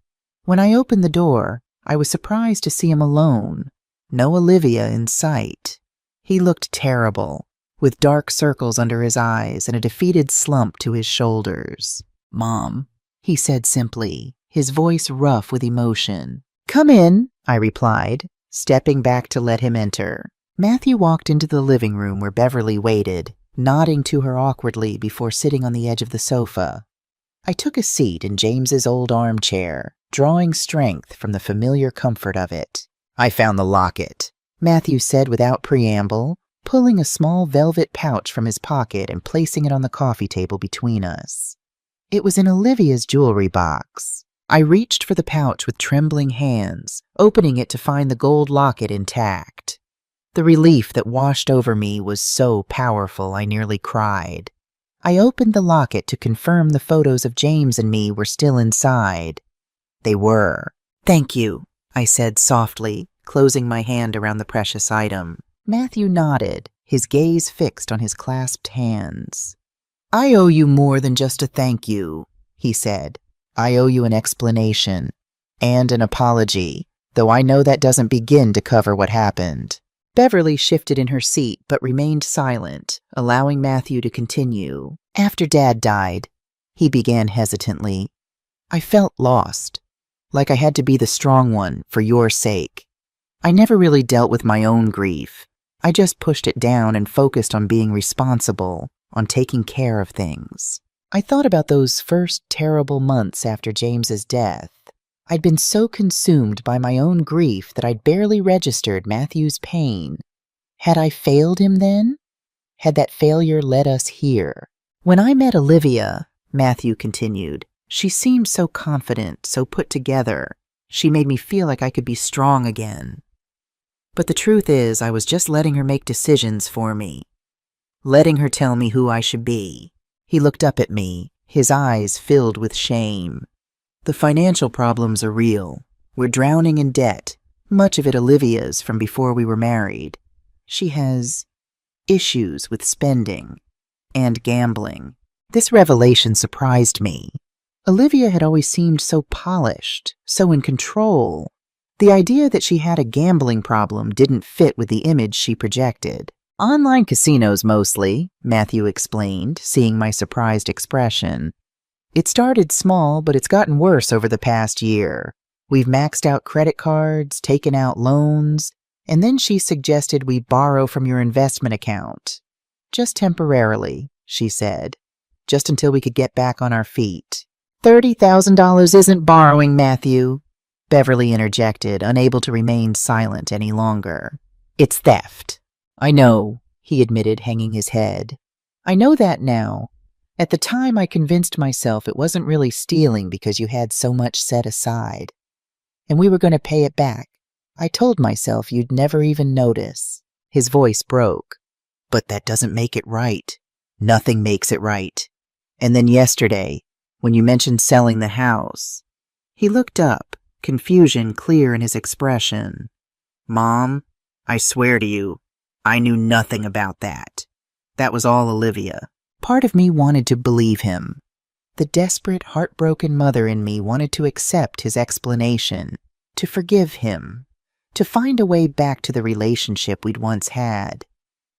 When I opened the door, I was surprised to see him alone. No Olivia in sight. He looked terrible, with dark circles under his eyes and a defeated slump to his shoulders. "Mom," he said simply, his voice rough with emotion. "Come in," I replied, stepping back to let him enter. Matthew walked into the living room where Beverly waited, nodding to her awkwardly before sitting on the edge of the sofa. I took a seat in James's old armchair, drawing strength from the familiar comfort of it. "I found the locket," Matthew said without preamble, pulling a small velvet pouch from his pocket and placing it on the coffee table between us. It was in Olivia's jewelry box. I reached for the pouch with trembling hands, opening it to find the gold locket intact. The relief that washed over me was so powerful I nearly cried. I opened the locket to confirm the photos of James and me were still inside. They were. "Thank you," I said softly, closing my hand around the precious item. Matthew nodded, his gaze fixed on his clasped hands. "I owe you more than just a thank you," he said. "I owe you an explanation and an apology, though I know that doesn't begin to cover what happened." Beverly shifted in her seat but remained silent, allowing Matthew to continue. "After Dad died," he began hesitantly, "I felt lost, like I had to be the strong one for your sake. I never really dealt with my own grief. I just pushed it down and focused on being responsible, on taking care of things. I thought about those first terrible months after James's death. I'd been so consumed by my own grief that I'd barely registered Matthew's pain. Had I failed him then? Had that failure led us here? When I met Olivia," Matthew continued, "she seemed so confident, so put together. She made me feel like I could be strong again. But the truth is, I was just letting her make decisions for me, letting her tell me who I should be." He looked up at me, his eyes filled with shame. "The financial problems are real. We're drowning in debt, much of it Olivia's from before we were married. She has issues with spending and gambling." This revelation surprised me. Olivia had always seemed so polished, so in control. The idea that she had a gambling problem didn't fit with the image she projected. "Online casinos mostly," Matthew explained, seeing my surprised expression. "It started small, but it's gotten worse over the past year. We've maxed out credit cards, taken out loans, and then she suggested we borrow from your investment account. Just temporarily, she said. Just until we could get back on our feet. $30,000 isn't borrowing, Matthew, Beverly interjected, unable to remain silent any longer. It's theft. I know, he admitted, hanging his head. I know that now. At the time, I convinced myself it wasn't really stealing because you had so much set aside. And we were going to pay it back. I told myself you'd never even notice. His voice broke. But that doesn't make it right. Nothing makes it right. And then yesterday, when you mentioned selling the house, he looked up, confusion clear in his expression. Mom, I swear to you, I knew nothing about that. That was all Olivia. Part of me wanted to believe him. The desperate, heartbroken mother in me wanted to accept his explanation, to forgive him, to find a way back to the relationship we'd once had.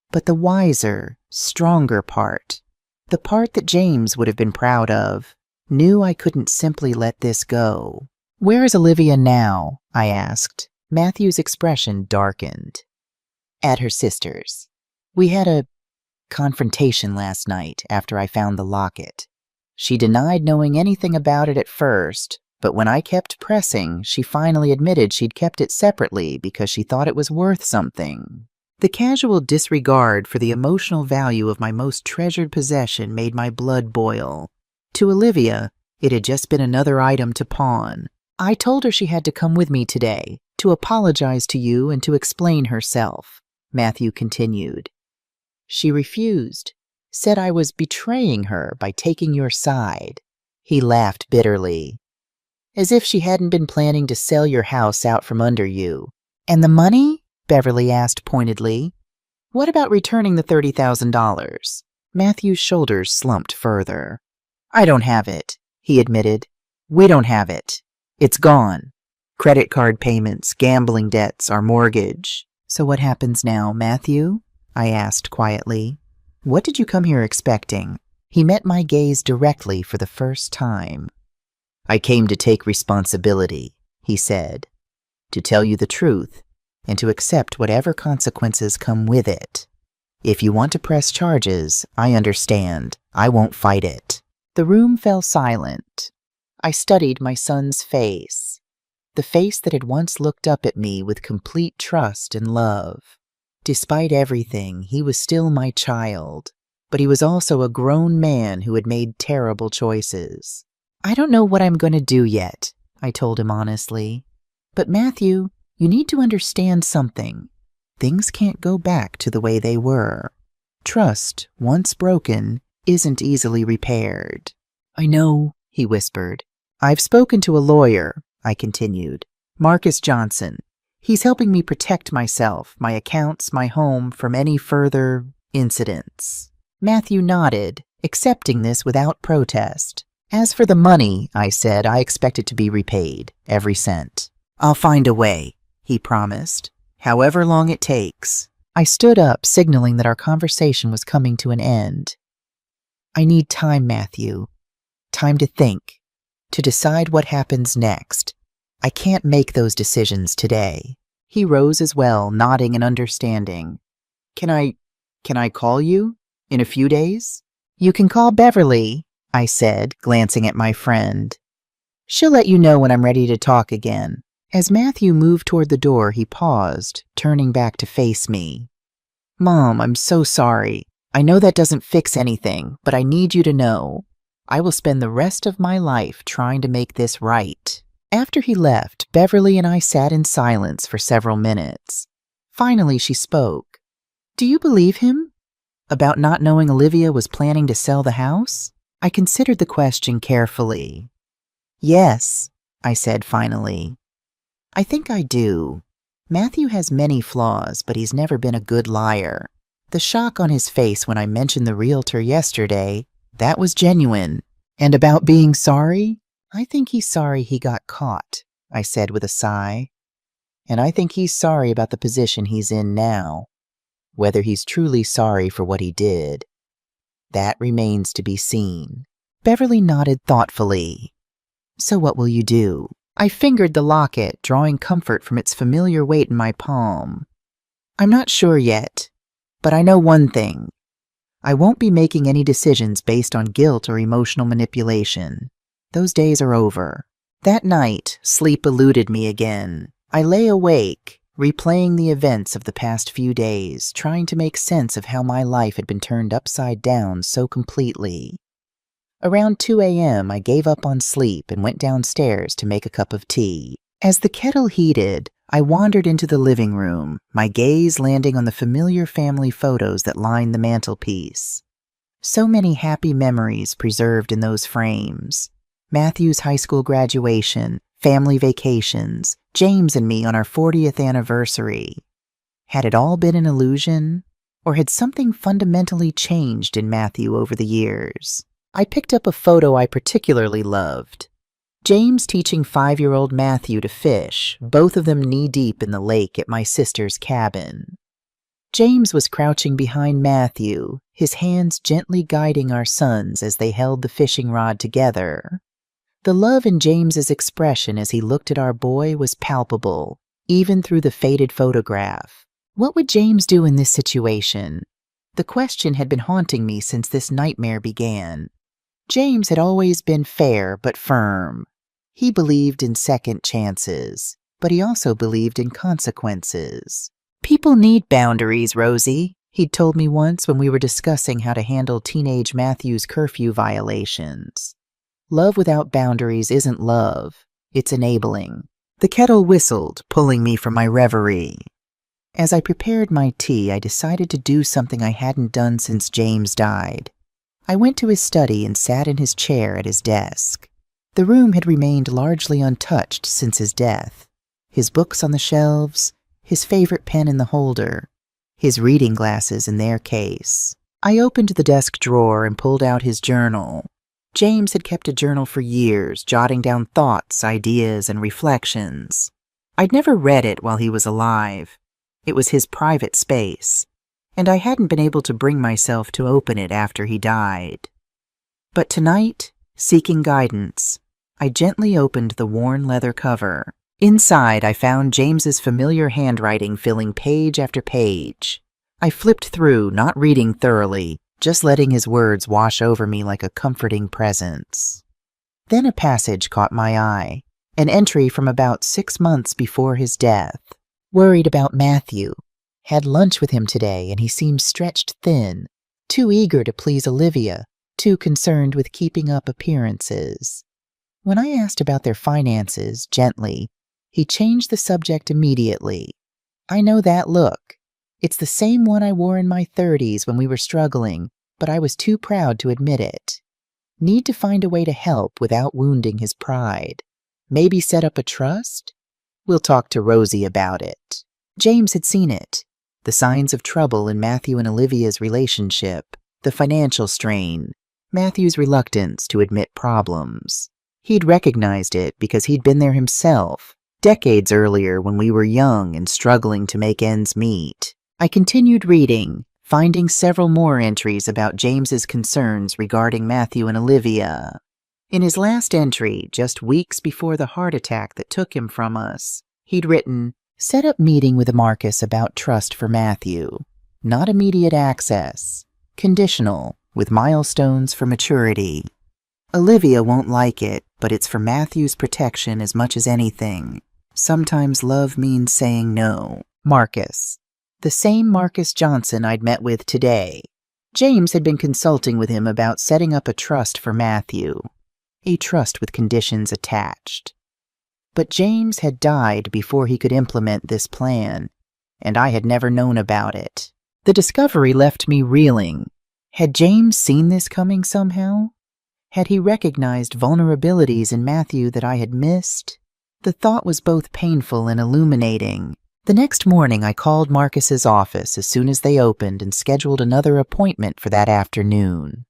But the wiser, stronger part, the part that James would have been proud of, knew I couldn't simply let this go. Where is Olivia now? I asked. Matthew's expression darkened. At her sister's. We had a confrontation last night after I found the locket. She denied knowing anything about it at first, but when I kept pressing, she finally admitted she'd kept it separately because she thought it was worth something. The casual disregard for the emotional value of my most treasured possession made my blood boil. To Olivia, it had just been another item to pawn. I told her she had to come with me today, to apologize to you and to explain herself, Matthew continued. She refused, said I was betraying her by taking your side. He laughed bitterly. As if she hadn't been planning to sell your house out from under you. And the money? Beverly asked pointedly. What about returning the $30,000? Matthew's shoulders slumped further. I don't have it, he admitted. We don't have it. It's gone. Credit card payments, gambling debts, our mortgage. So what happens now, Matthew? I asked quietly. What did you come here expecting? He met my gaze directly for the first time. I came to take responsibility, he said. To tell you the truth, and to accept whatever consequences come with it. If you want to press charges, I understand. I won't fight it. The room fell silent. I studied my son's face, the face that had once looked up at me with complete trust and love. Despite everything, he was still my child, but he was also a grown man who had made terrible choices. I don't know what I'm going to do yet, I told him honestly. But Matthew, you need to understand something. Things can't go back to the way they were. Trust, once broken, isn't easily repaired. I know, he whispered. I've spoken to a lawyer, I continued. Marcus Johnson. He's helping me protect myself, my accounts, my home from any further incidents. Matthew nodded, accepting this without protest. As for the money, I said, I expect it to be repaid, every cent. I'll find a way, he promised, however long it takes. I stood up, signaling that our conversation was coming to an end. I need time, Matthew. Time to think, to decide what happens next. I can't make those decisions today. He rose as well, nodding and understanding. Can I call you in a few days? You can call Beverly, I said, glancing at my friend. She'll let you know when I'm ready to talk again. As Matthew moved toward the door, he paused, turning back to face me. Mom, I'm so sorry. I know that doesn't fix anything, but I need you to know. I will spend the rest of my life trying to make this right. After he left, Beverly and I sat in silence for several minutes. Finally, she spoke. Do you believe him? About not knowing Olivia was planning to sell the house? I considered the question carefully. Yes, I said finally. I think I do. Matthew has many flaws, but he's never been a good liar. The shock on his face when I mentioned the realtor yesterday, that was genuine. And about being sorry? I think he's sorry he got caught, I said with a sigh. And I think he's sorry about the position he's in now. Whether he's truly sorry for what he did, that remains to be seen. Beverly nodded thoughtfully. So what will you do? I fingered the locket, drawing comfort from its familiar weight in my palm. I'm not sure yet, but I know one thing. I won't be making any decisions based on guilt or emotional manipulation. Those days are over. That night, sleep eluded me again. I lay awake, replaying the events of the past few days, trying to make sense of how my life had been turned upside down so completely. Around 2 a.m., I gave up on sleep and went downstairs to make a cup of tea. As the kettle heated, I wandered into the living room, my gaze landing on the familiar family photos that lined the mantelpiece. So many happy memories preserved in those frames. Matthew's high school graduation, family vacations, James and me on our 40th anniversary. Had it all been an illusion? Or had something fundamentally changed in Matthew over the years? I picked up a photo I particularly loved. James teaching 5-year-old Matthew to fish, both of them knee-deep in the lake at my sister's cabin. James was crouching behind Matthew, his hands gently guiding our sons as they held the fishing rod together. The love in James's expression as he looked at our boy was palpable, even through the faded photograph. What would James do in this situation? The question had been haunting me since this nightmare began. James had always been fair but firm. He believed in second chances, but he also believed in consequences. People need boundaries, Rosie, he'd told me once when we were discussing how to handle teenage Matthew's curfew violations. Love without boundaries isn't love, it's enabling. The kettle whistled, pulling me from my reverie. As I prepared my tea, I decided to do something I hadn't done since James died. I went to his study and sat in his chair at his desk. The room had remained largely untouched since his death. His books on the shelves, his favorite pen in the holder, his reading glasses in their case. I opened the desk drawer and pulled out his journal. James had kept a journal for years, jotting down thoughts, ideas, and reflections. I'd never read it while he was alive. It was his private space, and I hadn't been able to bring myself to open it after he died. But tonight, seeking guidance, I gently opened the worn leather cover. Inside, I found James's familiar handwriting filling page after page. I flipped through, not reading thoroughly, just letting his words wash over me like a comforting presence. Then a passage caught my eye, an entry from about 6 months before his death. Worried about Matthew. Had lunch with him today and he seemed stretched thin, too eager to please Olivia, too concerned with keeping up appearances. When I asked about their finances, gently, he changed the subject immediately. I know that look. It's the same one I wore in my 30s when we were struggling, but I was too proud to admit it. Need to find a way to help without wounding his pride. Maybe set up a trust? We'll talk to Rosie about it. James had seen it. The signs of trouble in Matthew and Olivia's relationship, the financial strain, Matthew's reluctance to admit problems. He'd recognized it because he'd been there himself, decades earlier when we were young and struggling to make ends meet. I continued reading, finding several more entries about James's concerns regarding Matthew and Olivia. In his last entry, just weeks before the heart attack that took him from us, he'd written, "Set up meeting with Marcus about trust for Matthew. Not immediate access. Conditional, with milestones for maturity. Olivia won't like it, but it's for Matthew's protection as much as anything. Sometimes love means saying no. Marcus." The same Marcus Johnson I'd met with today. James had been consulting with him about setting up a trust for Matthew. A trust with conditions attached. But James had died before he could implement this plan, and I had never known about it. The discovery left me reeling. Had James seen this coming somehow? Had he recognized vulnerabilities in Matthew that I had missed? The thought was both painful and illuminating. The next morning, I called Marcus's office as soon as they opened and scheduled another appointment for that afternoon.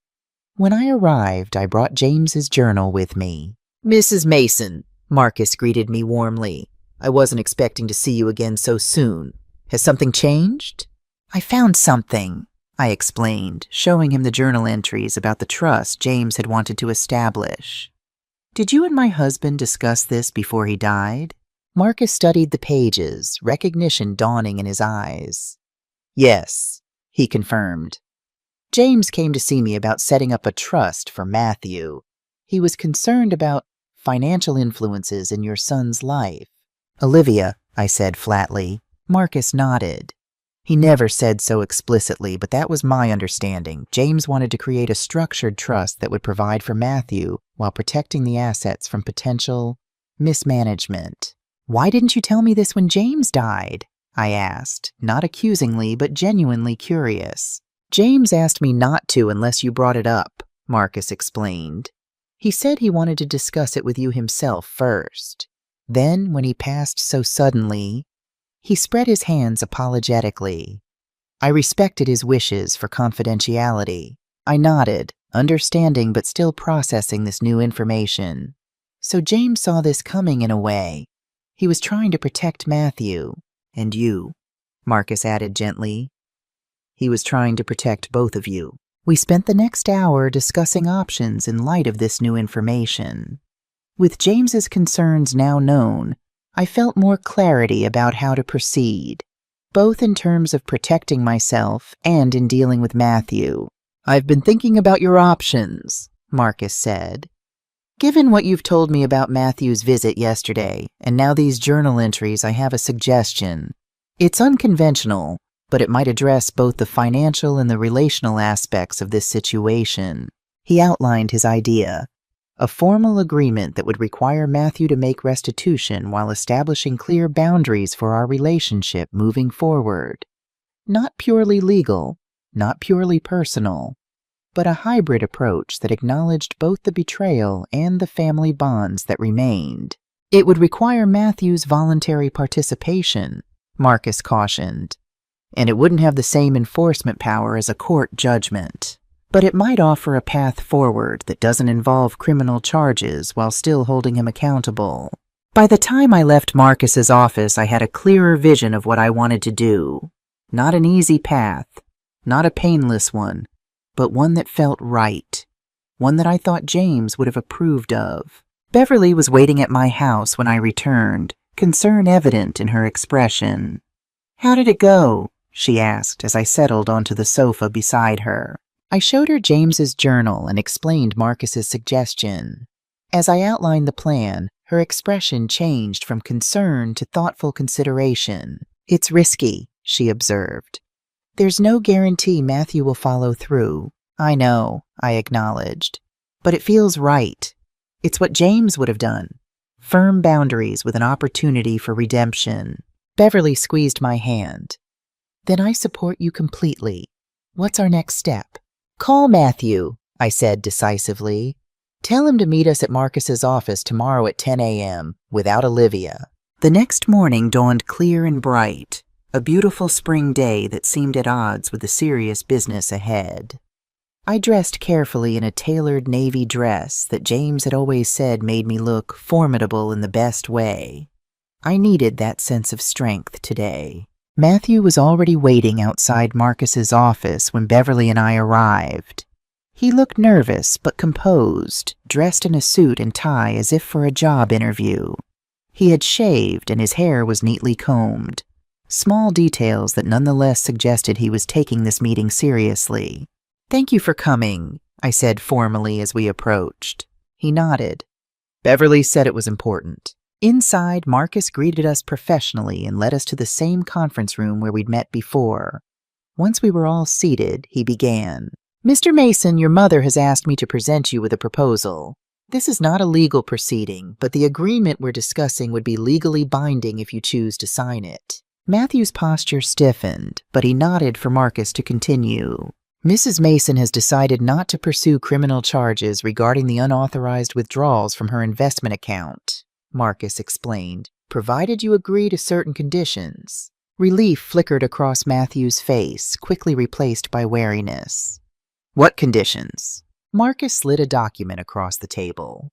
When I arrived, I brought James's journal with me. "Mrs. Mason," Marcus greeted me warmly. "I wasn't expecting to see you again so soon. Has something changed?" "I found something," I explained, showing him the journal entries about the trust James had wanted to establish. "Did you and my husband discuss this before he died?" Marcus studied the pages, recognition dawning in his eyes. "Yes," he confirmed. James came to see me about setting up a trust for Matthew. He was concerned about financial influences in your son's life. Olivia, I said flatly. Marcus nodded. He never said so explicitly, but that was my understanding. James wanted to create a structured trust that would provide for Matthew while protecting the assets from potential mismanagement. Why didn't you tell me this when James died? I asked, not accusingly, but genuinely curious. James asked me not to unless you brought it up, Marcus explained. He said he wanted to discuss it with you himself first. Then, when he passed so suddenly, he spread his hands apologetically. I respected his wishes for confidentiality. I nodded, understanding but still processing this new information. So James saw this coming in a way. He was trying to protect Matthew, and you, Marcus added gently. He was trying to protect both of you. We spent the next hour discussing options in light of this new information. With James's concerns now known, I felt more clarity about how to proceed, both in terms of protecting myself and in dealing with Matthew. I've been thinking about your options, Marcus said. Given what you've told me about Matthew's visit yesterday, and now these journal entries, I have a suggestion. It's unconventional, but it might address both the financial and the relational aspects of this situation. He outlined his idea. A formal agreement that would require Matthew to make restitution while establishing clear boundaries for our relationship moving forward. Not purely legal, not purely personal, but a hybrid approach that acknowledged both the betrayal and the family bonds that remained. It would require Matthew's voluntary participation, Marcus cautioned, and it wouldn't have the same enforcement power as a court judgment. But it might offer a path forward that doesn't involve criminal charges while still holding him accountable. By the time I left Marcus's office, I had a clearer vision of what I wanted to do. Not an easy path, not a painless one, but one that felt right, one that I thought James would have approved of. Beverly was waiting at my house when I returned, concern evident in her expression. "How did it go?" she asked as I settled onto the sofa beside her. I showed her James's journal and explained Marcus's suggestion. As I outlined the plan, her expression changed from concern to thoughtful consideration. "It's risky," she observed. "There's no guarantee Matthew will follow through." "I know," I acknowledged. "But it feels right. It's what James would have done. Firm boundaries with an opportunity for redemption." Beverly squeezed my hand. "Then I support you completely. What's our next step?" "Call Matthew," I said decisively. "Tell him to meet us at Marcus's office tomorrow at 10 a.m. without Olivia." The next morning dawned clear and bright, a beautiful spring day that seemed at odds with the serious business ahead. I dressed carefully in a tailored navy dress that James had always said made me look formidable in the best way. I needed that sense of strength today. Matthew was already waiting outside Marcus's office when Beverly and I arrived. He looked nervous but composed, dressed in a suit and tie as if for a job interview. He had shaved and his hair was neatly combed. Small details that nonetheless suggested he was taking this meeting seriously. "Thank you for coming," I said formally as we approached. He nodded. "Beverly said it was important." Inside, Marcus greeted us professionally and led us to the same conference room where we'd met before. Once we were all seated, he began. "Mr. Mason, your mother has asked me to present you with a proposal. This is not a legal proceeding, but the agreement we're discussing would be legally binding if you choose to sign it." Matthew's posture stiffened, but he nodded for Marcus to continue. "Mrs. Mason has decided not to pursue criminal charges regarding the unauthorized withdrawals from her investment account," Marcus explained, "provided you agree to certain conditions." Relief flickered across Matthew's face, quickly replaced by wariness. "What conditions?" Marcus slid a document across the table.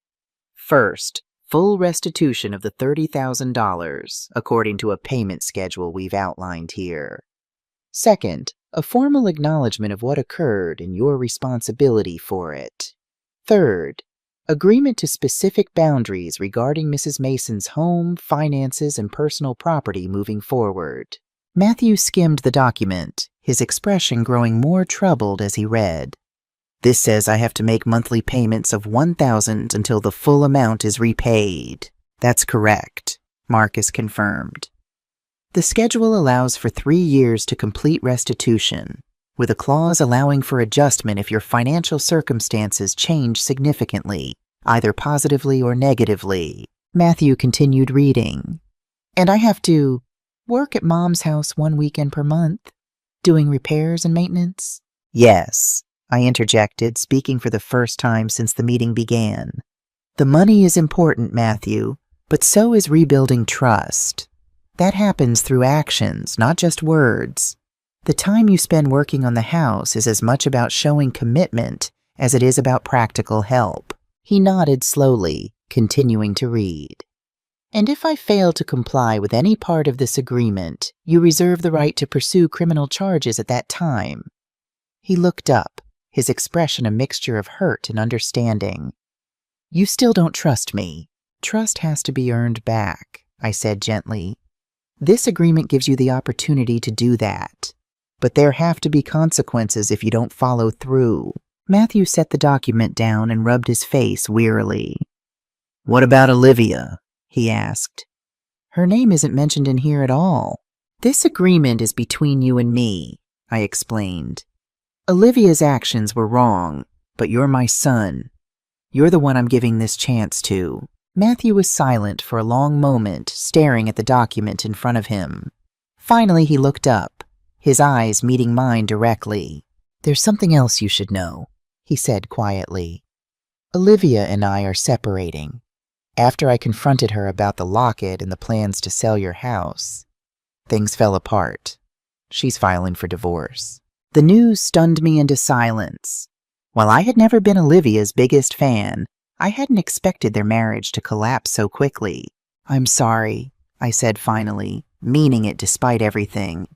"First, full restitution of the $30,000, according to a payment schedule we've outlined here. Second, a formal acknowledgement of what occurred and your responsibility for it. Third, agreement to specific boundaries regarding Mrs. Mason's home, finances, and personal property moving forward." Matthew skimmed the document, his expression growing more troubled as he read. "This says I have to make monthly payments of $1,000 until the full amount is repaid." "That's correct," Marcus confirmed. "The schedule allows for 3 years to complete restitution, with a clause allowing for adjustment if your financial circumstances change significantly, either positively or negatively." Matthew continued reading. "And I have to work at Mom's house 1 weekend per month, doing repairs and maintenance?" "Yes," I interjected, speaking for the first time since the meeting began. "The money is important, Matthew, but so is rebuilding trust. That happens through actions, not just words. The time you spend working on the house is as much about showing commitment as it is about practical help." He nodded slowly, continuing to read. "And if I fail to comply with any part of this agreement, you reserve the right to pursue criminal charges at that time." He looked up, his expression a mixture of hurt and understanding. "You still don't trust me. Trust has to be earned back," I said gently. "This agreement gives you the opportunity to do that. But there have to be consequences if you don't follow through." Matthew set the document down and rubbed his face wearily. "What about Olivia?" he asked. "Her name isn't mentioned in here at all. This agreement is between you and me," I explained. "Olivia's actions were wrong, but you're my son. You're the one I'm giving this chance to." Matthew was silent for a long moment, staring at the document in front of him. Finally, he looked up, his eyes meeting mine directly. "There's something else you should know," he said quietly. "Olivia and I are separating. After I confronted her about the locket and the plans to sell your house, things fell apart. She's filing for divorce." The news stunned me into silence. While I had never been Olivia's biggest fan, I hadn't expected their marriage to collapse so quickly. "I'm sorry," I said finally, meaning it despite everything.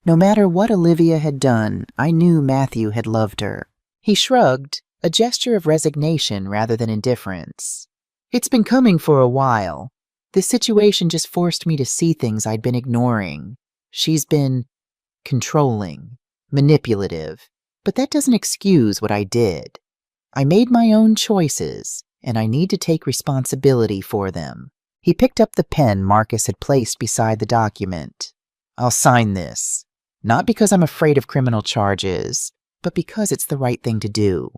No matter what Olivia had done, I knew Matthew had loved her. He shrugged, a gesture of resignation rather than indifference. "It's been coming for a while. This situation just forced me to see things I'd been ignoring. She's been controlling, manipulative, but that doesn't excuse what I did. I made my own choices, and I need to take responsibility for them." He picked up the pen Marcus had placed beside the document. "I'll sign this, not because I'm afraid of criminal charges, but because it's the right thing to do.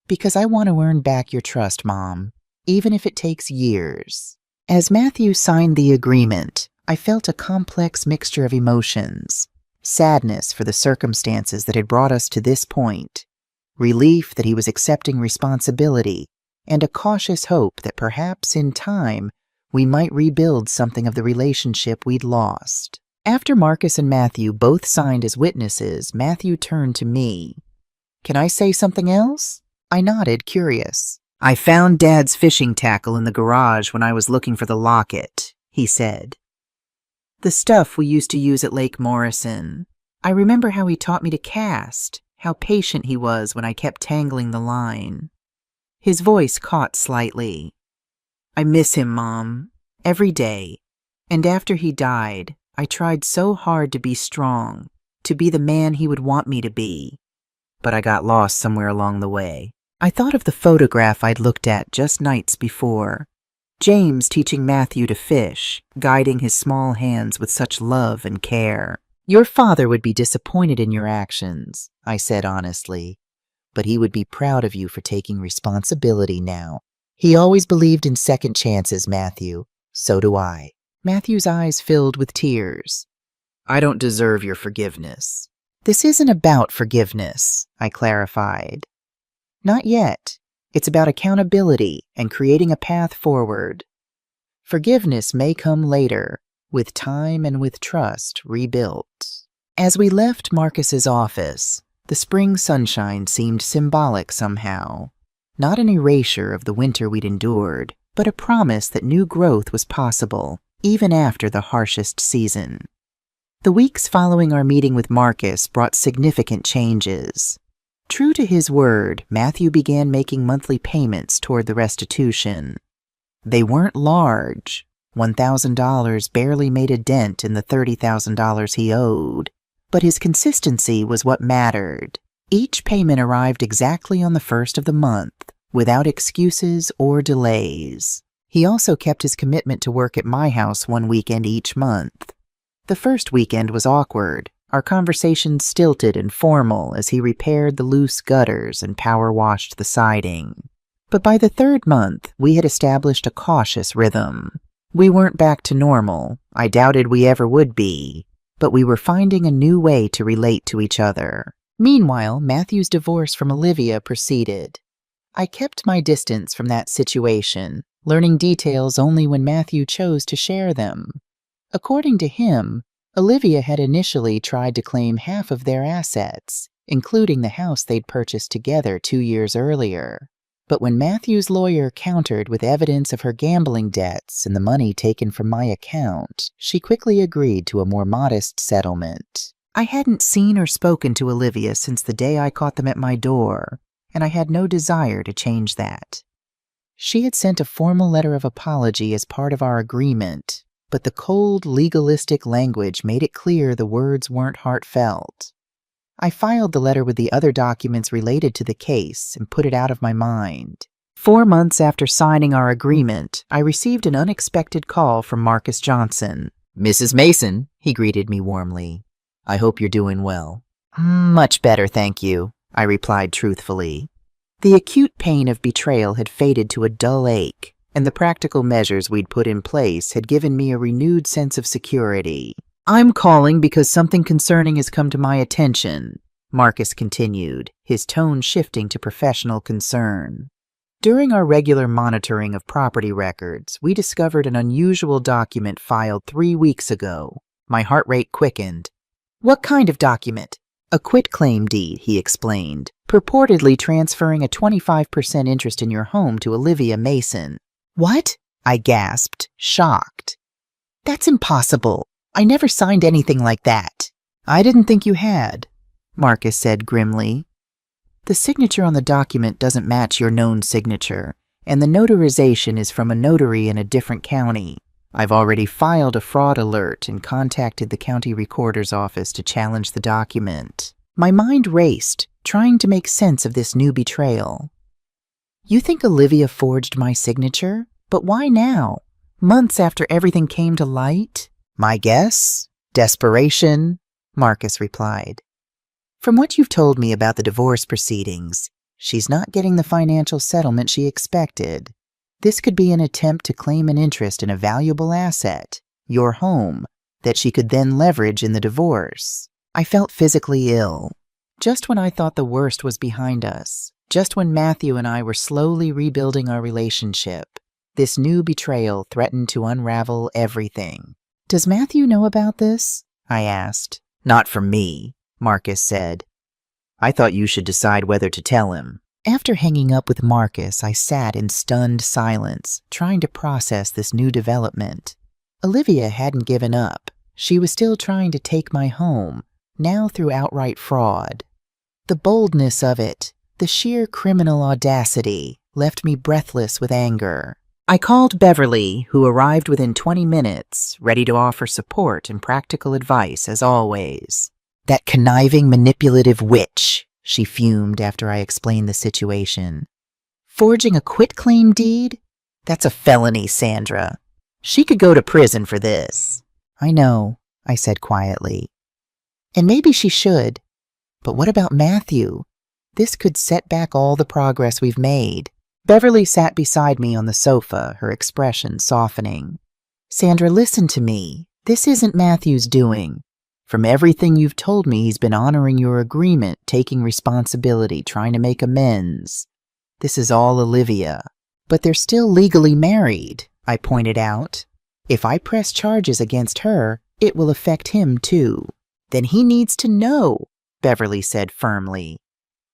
Because I want to earn back your trust, Mom, even if it takes years." As Matthew signed the agreement, I felt a complex mixture of emotions. Sadness for the circumstances that had brought us to this point, relief that he was accepting responsibility, and a cautious hope that perhaps in time we might rebuild something of the relationship we'd lost. After Marcus and Matthew both signed as witnesses, Matthew turned to me. "Can I say something else?" I nodded, curious. "I found Dad's fishing tackle in the garage when I was looking for the locket," he said. "The stuff we used to use at Lake Morrison. I remember how he taught me to cast, how patient he was when I kept tangling the line." His voice caught slightly. "I miss him, Mom, every day. And after he died, I tried so hard to be strong, to be the man he would want me to be. But I got lost somewhere along the way." I thought of the photograph I'd looked at just nights before. James teaching Matthew to fish, guiding his small hands with such love and care. "Your father would be disappointed in your actions," I said honestly, "but he would be proud of you for taking responsibility now. He always believed in second chances, Matthew. So do I." Matthew's eyes filled with tears. "I don't deserve your forgiveness." "This isn't about forgiveness," I clarified. "Not yet. It's about accountability and creating a path forward. Forgiveness may come later, with time and with trust rebuilt." As we left Marcus's office, the spring sunshine seemed symbolic somehow. Not an erasure of the winter we'd endured, but a promise that new growth was possible, even after the harshest season. The weeks following our meeting with Marcus brought significant changes. True to his word, Matthew began making monthly payments toward the restitution. They weren't large. $1,000 barely made a dent in the $30,000 he owed. But his consistency was what mattered. Each payment arrived exactly on the first of the month, without excuses or delays. He also kept his commitment to work at my house one weekend each month. The first weekend was awkward, our conversations stilted and formal as he repaired the loose gutters and power washed the siding. But by the third month, we had established a cautious rhythm. We weren't back to normal. I doubted we ever would be. But we were finding a new way to relate to each other. Meanwhile, Matthew's divorce from Olivia proceeded. I kept my distance from that situation, learning details only when Matthew chose to share them. According to him, Olivia had initially tried to claim half of their assets, including the house they'd purchased together 2 years earlier. But when Matthew's lawyer countered with evidence of her gambling debts and the money taken from my account, she quickly agreed to a more modest settlement. I hadn't seen or spoken to Olivia since the day I caught them at my door, and I had no desire to change that. She had sent a formal letter of apology as part of our agreement, but the cold, legalistic language made it clear the words weren't heartfelt. I filed the letter with the other documents related to the case and put it out of my mind. 4 months after signing our agreement, I received an unexpected call from Marcus Johnson. "Mrs. Mason," he greeted me warmly. "I hope you're doing well." "Much better, thank you," I replied truthfully. The acute pain of betrayal had faded to a dull ache, and the practical measures we'd put in place had given me a renewed sense of security. "I'm calling because something concerning has come to my attention," Marcus continued, his tone shifting to professional concern. During our regular monitoring of property records, we discovered an unusual document filed 3 weeks ago. My heart rate quickened. "What kind of document?" "A quitclaim deed," he explained, "purportedly transferring a 25% interest in your home to Olivia Mason." "What?" I gasped, shocked. "That's impossible. I never signed anything like that." "I didn't think you had," Marcus said grimly. "The signature on the document doesn't match your known signature, and the notarization is from a notary in a different county. I've already filed a fraud alert and contacted the county recorder's office to challenge the document." My mind raced, trying to make sense of this new betrayal. "You think Olivia forged my signature? But why now? Months after everything came to light?" "My guess? Desperation," Marcus replied. "From what you've told me about the divorce proceedings, she's not getting the financial settlement she expected. This could be an attempt to claim an interest in a valuable asset, your home, that she could then leverage in the divorce." I felt physically ill. Just when I thought the worst was behind us, just when Matthew and I were slowly rebuilding our relationship, this new betrayal threatened to unravel everything. "Does Matthew know about this?" I asked. "Not from me," Marcus said. "I thought you should decide whether to tell him." After hanging up with Marcus, I sat in stunned silence, trying to process this new development. Olivia hadn't given up. She was still trying to take my home, now through outright fraud. The boldness of it, the sheer criminal audacity, left me breathless with anger. I called Beverly, who arrived within 20 minutes, ready to offer support and practical advice as always. "That conniving, manipulative witch," she fumed after I explained the situation. "Forging a quitclaim deed? That's a felony, Sandra. She could go to prison for this." "I know," I said quietly. "And maybe she should. But what about Matthew? This could set back all the progress we've made." Beverly sat beside me on the sofa, her expression softening. "Sandra, listen to me. This isn't Matthew's doing. From everything you've told me, he's been honoring your agreement, taking responsibility, trying to make amends. This is all Olivia. But they're still legally married," I pointed out. "If I press charges against her, it will affect him too." "Then he needs to know," Beverly said firmly.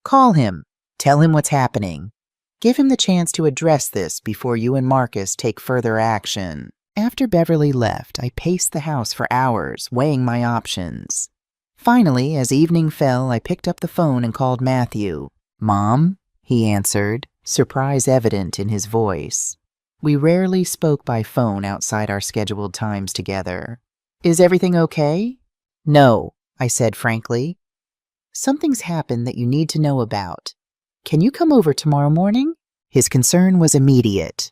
"Call him. Tell him what's happening. Give him the chance to address this before you and Marcus take further action." After Beverly left, I paced the house for hours, weighing my options. Finally, as evening fell, I picked up the phone and called Matthew. "Mom?" he answered, surprise evident in his voice. We rarely spoke by phone outside our scheduled times together. "Is everything okay?" "No," I said frankly. Something's happened that you need to know about. Can you come over tomorrow morning? His concern was immediate.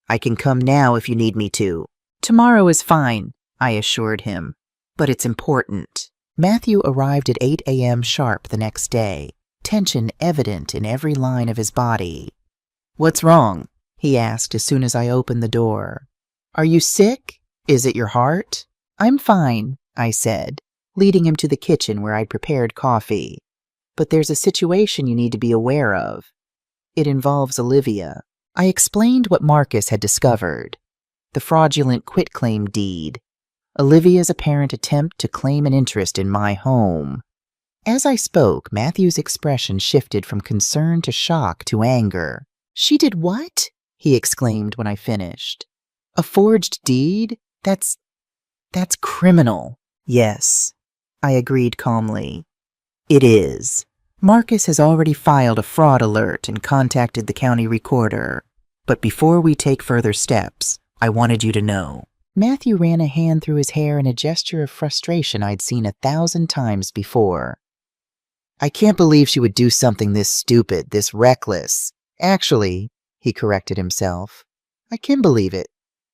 I can come now if you need me to. Tomorrow is fine, I assured him. But it's important. Matthew arrived at 8 a.m. sharp the next day, tension evident in every line of his body. What's wrong? He asked as soon as I opened the door. Are you sick? Is it your heart? I'm fine, I said, leading him to the kitchen where I'd prepared coffee. But there's a situation you need to be aware of. It involves Olivia. I explained what Marcus had discovered. The fraudulent quitclaim deed. Olivia's apparent attempt to claim an interest in my home. As I spoke, Matthew's expression shifted from concern to shock to anger. She did what? He exclaimed when I finished. A forged deed? That's criminal. Yes, I agreed calmly. It is. Marcus has already filed a fraud alert and contacted the county recorder. But before we take further steps, I wanted you to know. Matthew ran a hand through his hair in a gesture of frustration I'd seen 1,000 times before. I can't believe she would do something this stupid, this reckless. Actually, he corrected himself, I can believe it.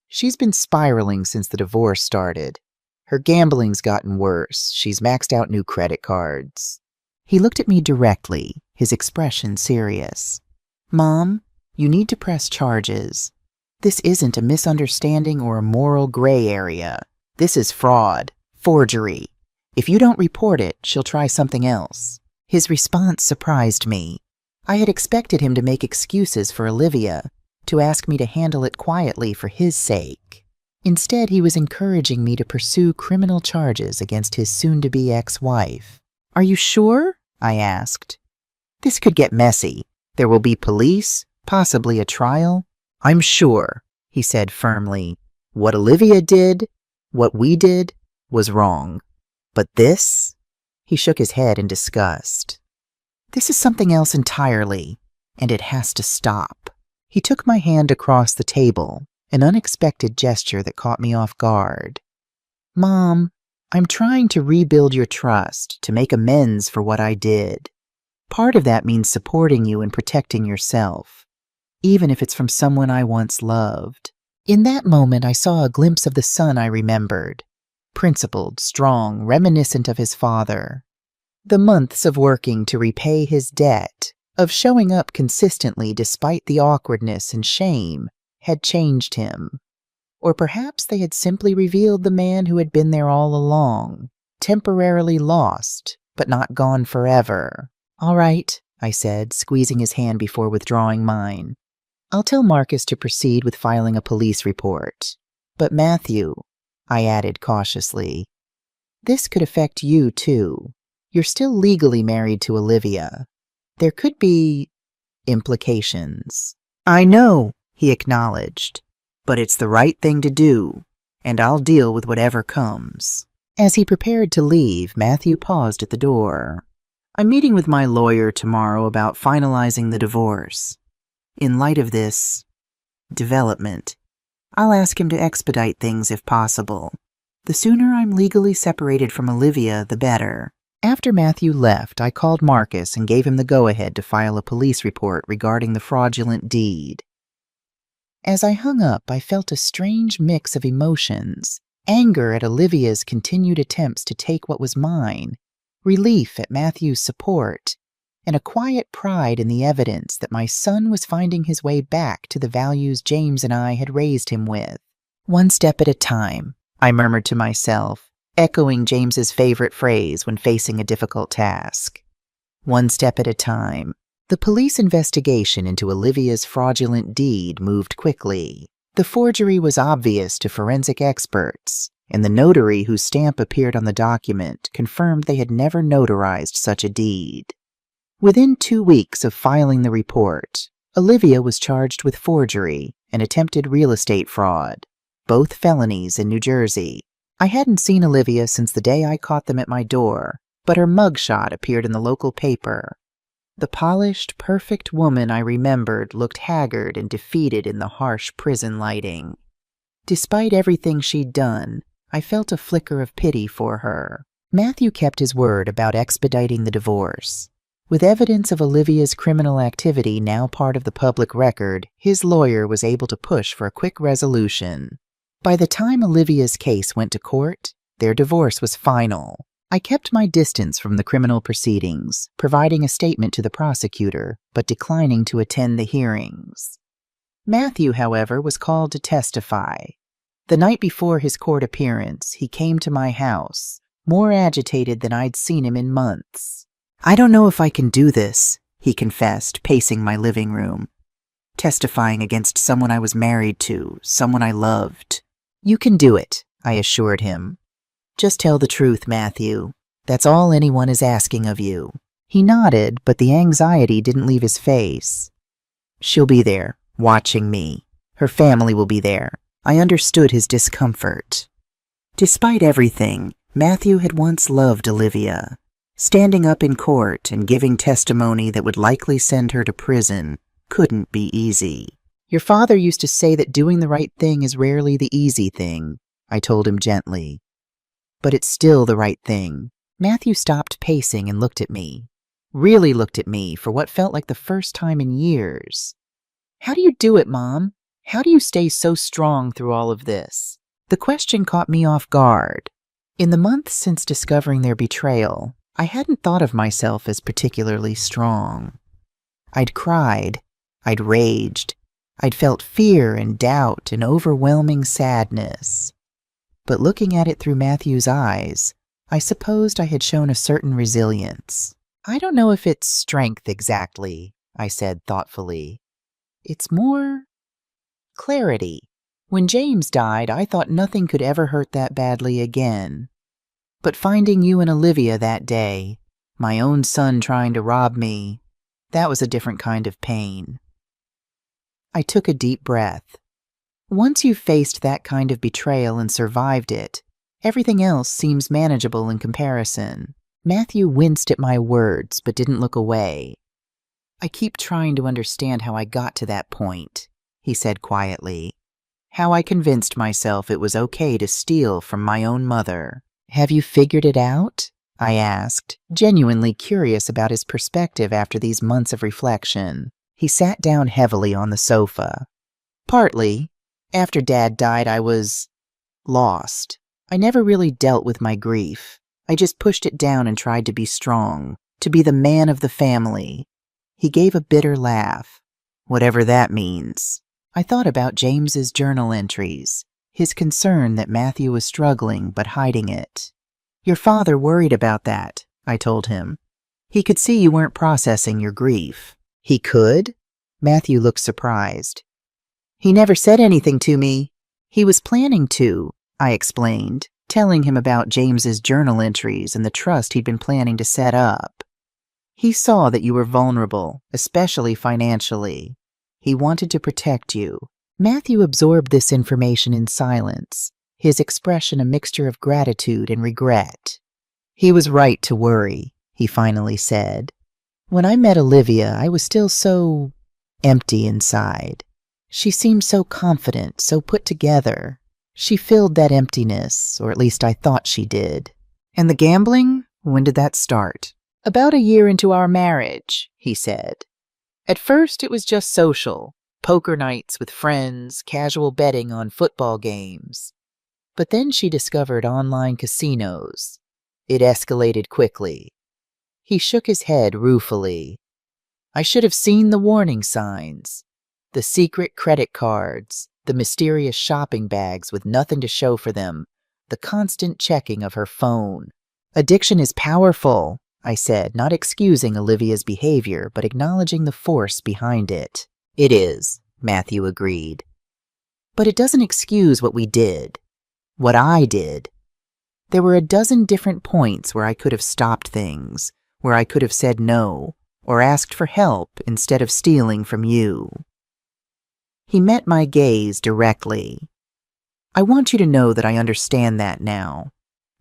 She's been spiraling since the divorce started. Her gambling's gotten worse. She's maxed out new credit cards. He looked at me directly, his expression serious. Mom, you need to press charges. This isn't a misunderstanding or a moral gray area. This is fraud, forgery. If you don't report it, she'll try something else. His response surprised me. I had expected him to make excuses for Olivia, to ask me to handle it quietly for his sake. Instead, he was encouraging me to pursue criminal charges against his soon-to-be ex-wife. Are you sure? I asked. This could get messy. There will be police, possibly a trial. I'm sure, he said firmly. What Olivia did, what we did, was wrong. But this? He shook his head in disgust. This is something else entirely, and it has to stop. He took my hand across the table, an unexpected gesture that caught me off guard. Mom, I'm trying to rebuild your trust, to make amends for what I did. Part of that means supporting you and protecting yourself, even if it's from someone I once loved. In that moment, I saw a glimpse of the son I remembered. Principled, strong, reminiscent of his father. The months of working to repay his debt, of showing up consistently despite the awkwardness and shame, had changed him. Or perhaps they had simply revealed the man who had been there all along, temporarily lost, but not gone forever. All right, I said, squeezing his hand before withdrawing mine. I'll tell Marcus to proceed with filing a police report. But Matthew, I added cautiously, this could affect you too. You're still legally married to Olivia. There could be implications. I know, he acknowledged, but it's the right thing to do, and I'll deal with whatever comes. As he prepared to leave, Matthew paused at the door. I'm meeting with my lawyer tomorrow about finalizing the divorce. In light of this development, I'll ask him to expedite things if possible. The sooner I'm legally separated from Olivia, the better. After Matthew left, I called Marcus and gave him the go-ahead to file a police report regarding the fraudulent deed. As I hung up, I felt a strange mix of emotions. Anger at Olivia's continued attempts to take what was mine, relief at Matthew's support, and a quiet pride in the evidence that my son was finding his way back to the values James and I had raised him with. One step at a time, I murmured to myself, echoing James's favorite phrase when facing a difficult task. One step at a time. The police investigation into Olivia's fraudulent deed moved quickly. The forgery was obvious to forensic experts, and the notary whose stamp appeared on the document confirmed they had never notarized such a deed. Within 2 weeks of filing the report, Olivia was charged with forgery and attempted real estate fraud, both felonies in New Jersey. I hadn't seen Olivia since the day I caught them at my door, but her mugshot appeared in the local paper. The polished, perfect woman I remembered looked haggard and defeated in the harsh prison lighting. Despite everything she'd done, I felt a flicker of pity for her. Matthew kept his word about expediting the divorce. With evidence of Olivia's criminal activity now part of the public record, his lawyer was able to push for a quick resolution. By the time Olivia's case went to court, their divorce was final. I kept my distance from the criminal proceedings, providing a statement to the prosecutor, but declining to attend the hearings. Matthew, however, was called to testify. The night before his court appearance, he came to my house, more agitated than I'd seen him in months. "I don't know if I can do this," he confessed, pacing my living room. "Testifying against someone I was married to, someone I loved." "You can do it," I assured him. "Just tell the truth, Matthew. That's all anyone is asking of you." He nodded, but the anxiety didn't leave his face. "She'll be there, watching me. Her family will be there." I understood his discomfort. Despite everything, Matthew had once loved Olivia. Standing up in court and giving testimony that would likely send her to prison couldn't be easy. "Your father used to say that doing the right thing is rarely the easy thing," I told him gently. "But it's still the right thing." Matthew stopped pacing and looked at me. Really looked at me for what felt like the first time in years. "How do you do it, Mom? How do you stay so strong through all of this?" The question caught me off guard. In the months since discovering their betrayal, I hadn't thought of myself as particularly strong. I'd cried, I'd raged, I'd felt fear and doubt and overwhelming sadness. But looking at it through Matthew's eyes, I supposed I had shown a certain resilience. "I don't know if it's strength exactly," I said thoughtfully. "It's more clarity. When James died, I thought nothing could ever hurt that badly again. But finding you and Olivia that day, my own son trying to rob me, that was a different kind of pain." I took a deep breath. Once you've faced that kind of betrayal and survived it, everything else seems manageable in comparison. Matthew winced at my words, but didn't look away. "I keep trying to understand how I got to that point," he said quietly. "How I convinced myself it was okay to steal from my own mother." "Have you figured it out?" I asked, genuinely curious about his perspective after these months of reflection. He sat down heavily on the sofa. "Partly. After Dad died, I was lost. I never really dealt with my grief. I just pushed it down and tried to be strong, to be the man of the family." He gave a bitter laugh. "Whatever that means." I thought about James's journal entries, his concern that Matthew was struggling but hiding it. "Your father worried about that," I told him. "He could see you weren't processing your grief." "He could?" Matthew looked surprised. "He never said anything to me." "He was planning to," I explained, telling him about James's journal entries and the trust he'd been planning to set up. "He saw that you were vulnerable, especially financially. He wanted to protect you." Matthew absorbed this information in silence, his expression a mixture of gratitude and regret. "He was right to worry," he finally said. "When I met Olivia, I was still so empty inside. She seemed so confident, so put together. She filled that emptiness, or at least I thought she did." "And the gambling? When did that start?" "About a year into our marriage," he said. "At first it was just social, poker nights with friends, casual betting on football games. But then she discovered online casinos. It escalated quickly." He shook his head ruefully. "I should have seen the warning signs. The secret credit cards, the mysterious shopping bags with nothing to show for them, the constant checking of her phone." "Addiction is powerful," I said, not excusing Olivia's behavior, but acknowledging the force behind it. "It is," Matthew agreed. "But it doesn't excuse what we did. What I did. There were a dozen different points where I could have stopped things, where I could have said no, or asked for help instead of stealing from you." He met my gaze directly. "I want you to know that I understand that now.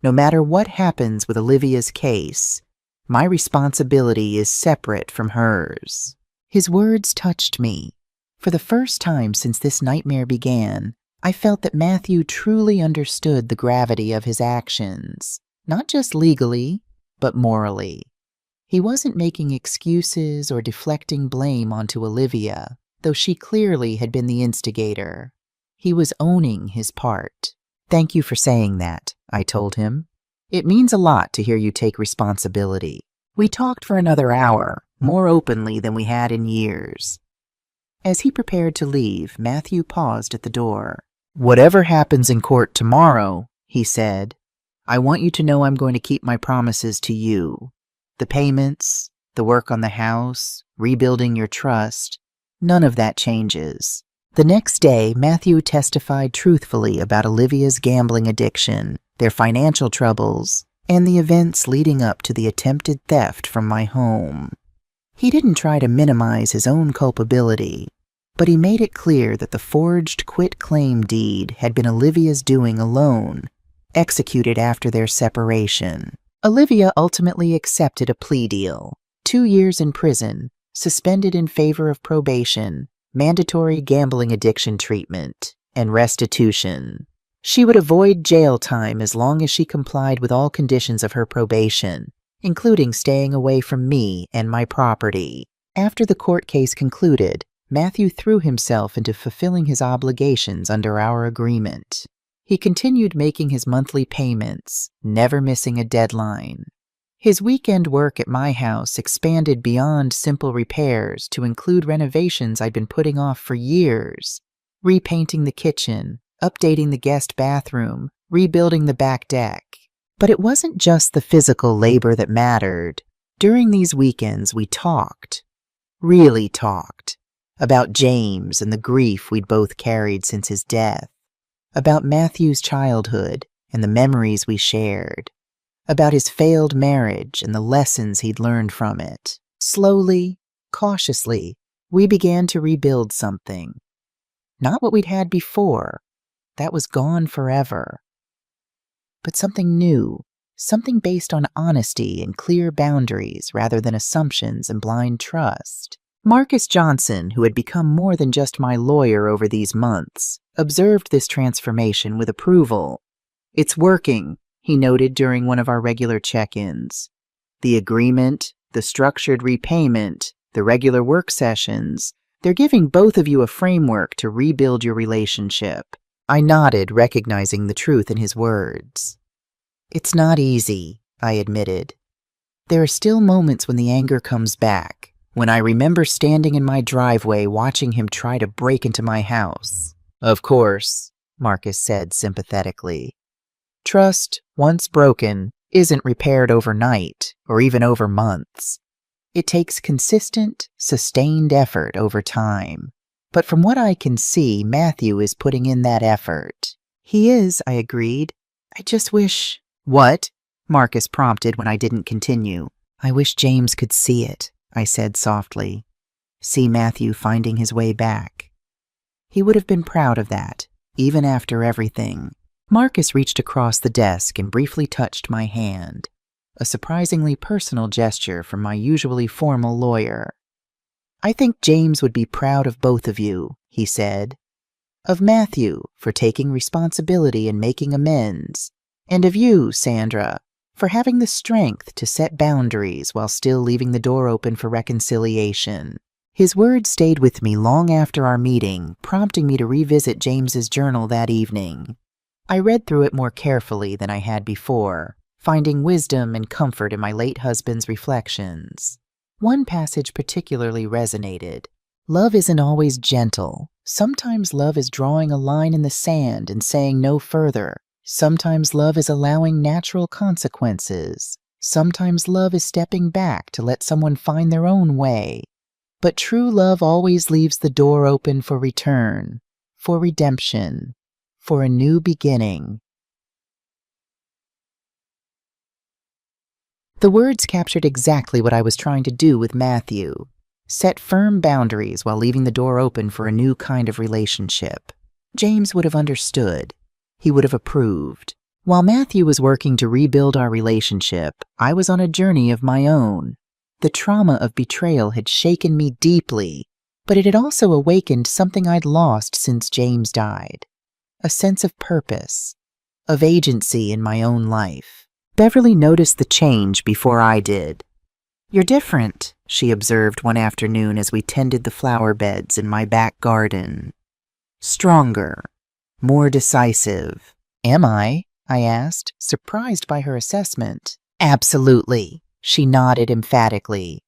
No matter what happens with Olivia's case, my responsibility is separate from hers." His words touched me. For the first time since this nightmare began, I felt that Matthew truly understood the gravity of his actions. Not just legally, but morally. He wasn't making excuses or deflecting blame onto Olivia, though she clearly had been the instigator. He was owning his part. "Thank you for saying that," I told him. "It means a lot to hear you take responsibility." We talked for another hour, more openly than we had in years. As he prepared to leave, Matthew paused at the door. "Whatever happens in court tomorrow," he said, "I want you to know I'm going to keep my promises to you. The payments, the work on the house, rebuilding your trust, none of that changes." The next day, Matthew testified truthfully about Olivia's gambling addiction, their financial troubles, and the events leading up to the attempted theft from my home. He didn't try to minimize his own culpability, but he made it clear that the forged quit-claim deed had been Olivia's doing alone, executed after their separation. Olivia ultimately accepted a plea deal: 2 years in prison, suspended in favor of probation, mandatory gambling addiction treatment, and restitution. She would avoid jail time as long as she complied with all conditions of her probation, including staying away from me and my property. After the court case concluded, Matthew threw himself into fulfilling his obligations under our agreement. He continued making his monthly payments, never missing a deadline. His weekend work at my house expanded beyond simple repairs to include renovations I'd been putting off for years: repainting the kitchen, updating the guest bathroom, rebuilding the back deck. But it wasn't just the physical labor that mattered. During these weekends, we talked, really talked, about James and the grief we'd both carried since his death, about Matthew's childhood and the memories we shared, about his failed marriage and the lessons he'd learned from it. Slowly, cautiously, we began to rebuild something. Not what we'd had before. That was gone forever. But something new, something based on honesty and clear boundaries rather than assumptions and blind trust. Marcus Johnson, who had become more than just my lawyer over these months, observed this transformation with approval. "It's working," he noted during one of our regular check-ins. "The agreement, the structured repayment, the regular work sessions, they're giving both of you a framework to rebuild your relationship." I nodded, recognizing the truth in his words. "It's not easy," I admitted. "There are still moments when the anger comes back, when I remember standing in my driveway watching him try to break into my house." "Of course," Marcus said sympathetically. "Trust, once broken, isn't repaired overnight or even over months. It takes consistent, sustained effort over time. But from what I can see, Matthew is putting in that effort." "He is," I agreed. "I just wish—" "What?" Marcus prompted when I didn't continue. "I wish James could see it," I said softly. "See Matthew finding his way back. He would have been proud of that, even after everything." Marcus reached across the desk and briefly touched my hand, a surprisingly personal gesture from my usually formal lawyer. "I think James would be proud of both of you," he said. "Of Matthew for taking responsibility and making amends, and of you, Sandra, for having the strength to set boundaries while still leaving the door open for reconciliation." His words stayed with me long after our meeting, prompting me to revisit James's journal that evening. I read through it more carefully than I had before, finding wisdom and comfort in my late husband's reflections. One passage particularly resonated. "Love isn't always gentle. Sometimes love is drawing a line in the sand and saying no further. Sometimes love is allowing natural consequences. Sometimes love is stepping back to let someone find their own way. But true love always leaves the door open for return, for redemption, for a new beginning." The words captured exactly what I was trying to do with Matthew: set firm boundaries while leaving the door open for a new kind of relationship. James would have understood. He would have approved. While Matthew was working to rebuild our relationship, I was on a journey of my own. The trauma of betrayal had shaken me deeply, but it had also awakened something I'd lost since James died: a sense of purpose, of agency in my own life. Beverly noticed the change before I did. "You're different," she observed one afternoon as we tended the flower beds in my back garden. "Stronger, more decisive." "Am I?" I asked, surprised by her assessment. "Absolutely," she nodded emphatically.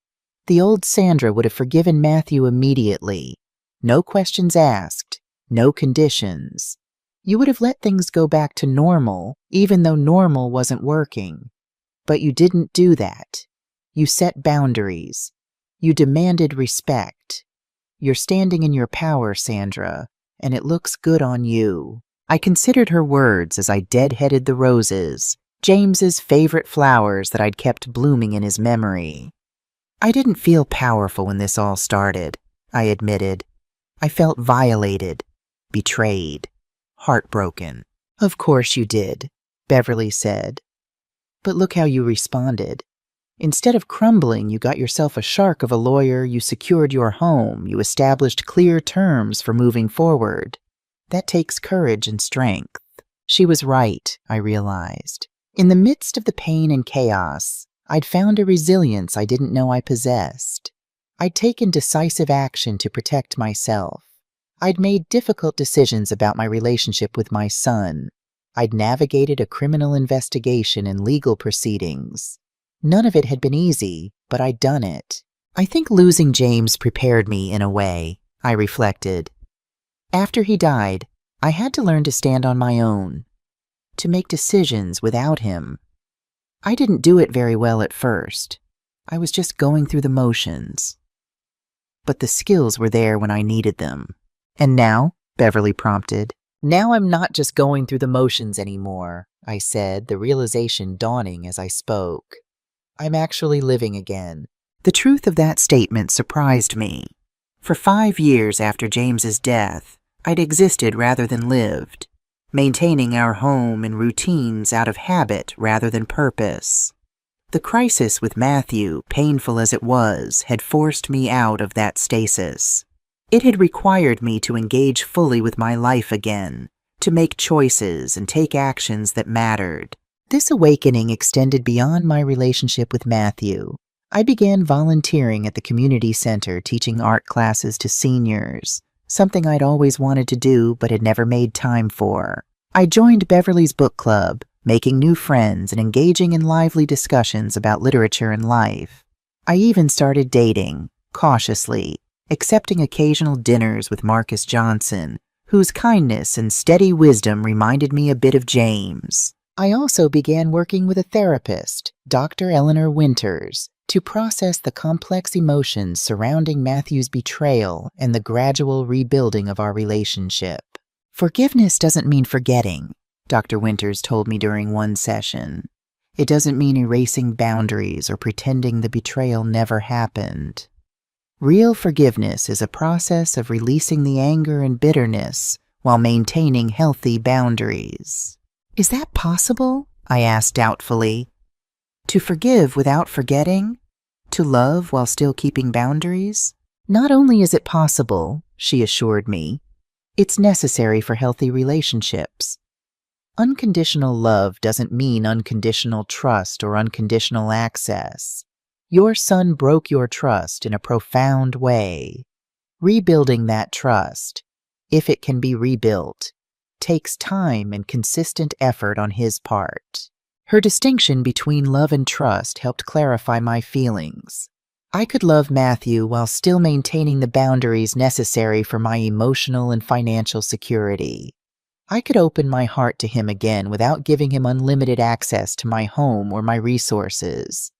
The old Sandra would have forgiven Matthew immediately. No questions asked, no conditions. You would have let things go back to normal, even though normal wasn't working. But you didn't do that. You set boundaries. You demanded respect. You're standing in your power, Sandra, and it looks good on you. I considered her words as I deadheaded the roses, James's favorite flowers that I'd kept blooming in his memory. I didn't feel powerful when this all started, I admitted. I felt violated, betrayed, heartbroken. "Of course you did," Beverly said. "But look how you responded. Instead of crumbling, you got yourself a shark of a lawyer, you secured your home, you established clear terms for moving forward. That takes courage and strength." She was right, I realized. In the midst of the pain and chaos, I'd found a resilience I didn't know I possessed. I'd taken decisive action to protect myself. I'd made difficult decisions about my relationship with my son. I'd navigated a criminal investigation and legal proceedings. None of it had been easy, but I'd done it. I think losing James prepared me in a way, I reflected. After he died, I had to learn to stand on my own, to make decisions without him. I didn't do it very well at first. I was just going through the motions. But the skills were there when I needed them. "And now?" Beverly prompted. "Now I'm not just going through the motions anymore," I said, the realization dawning as I spoke. "I'm actually living again." The truth of that statement surprised me. For 5 years after James's death, I'd existed rather than lived, maintaining our home and routines out of habit rather than purpose. The crisis with Matthew, painful as it was, had forced me out of that stasis. It had required me to engage fully with my life again, to make choices and take actions that mattered. This awakening extended beyond my relationship with Matthew. I began volunteering at the community center, teaching art classes to seniors, something I'd always wanted to do but had never made time for. I joined Beverly's book club, making new friends and engaging in lively discussions about literature and life. I even started dating, cautiously, accepting occasional dinners with Marcus Johnson, whose kindness and steady wisdom reminded me a bit of James. I also began working with a therapist, Dr. Eleanor Winters, to process the complex emotions surrounding Matthew's betrayal and the gradual rebuilding of our relationship. "Forgiveness doesn't mean forgetting," Dr. Winters told me during one session. "It doesn't mean erasing boundaries or pretending the betrayal never happened. Real forgiveness is a process of releasing the anger and bitterness while maintaining healthy boundaries." "Is that possible?" I asked doubtfully. "To forgive without forgetting? To love while still keeping boundaries? Not only is it possible," she assured me, "it's necessary for healthy relationships. Unconditional love doesn't mean unconditional trust or unconditional access. Your son broke your trust in a profound way. Rebuilding that trust, if it can be rebuilt, takes time and consistent effort on his part." Her distinction between love and trust helped clarify my feelings. I could love Matthew while still maintaining the boundaries necessary for my emotional and financial security. I could open my heart to him again without giving him unlimited access to my home or my resources.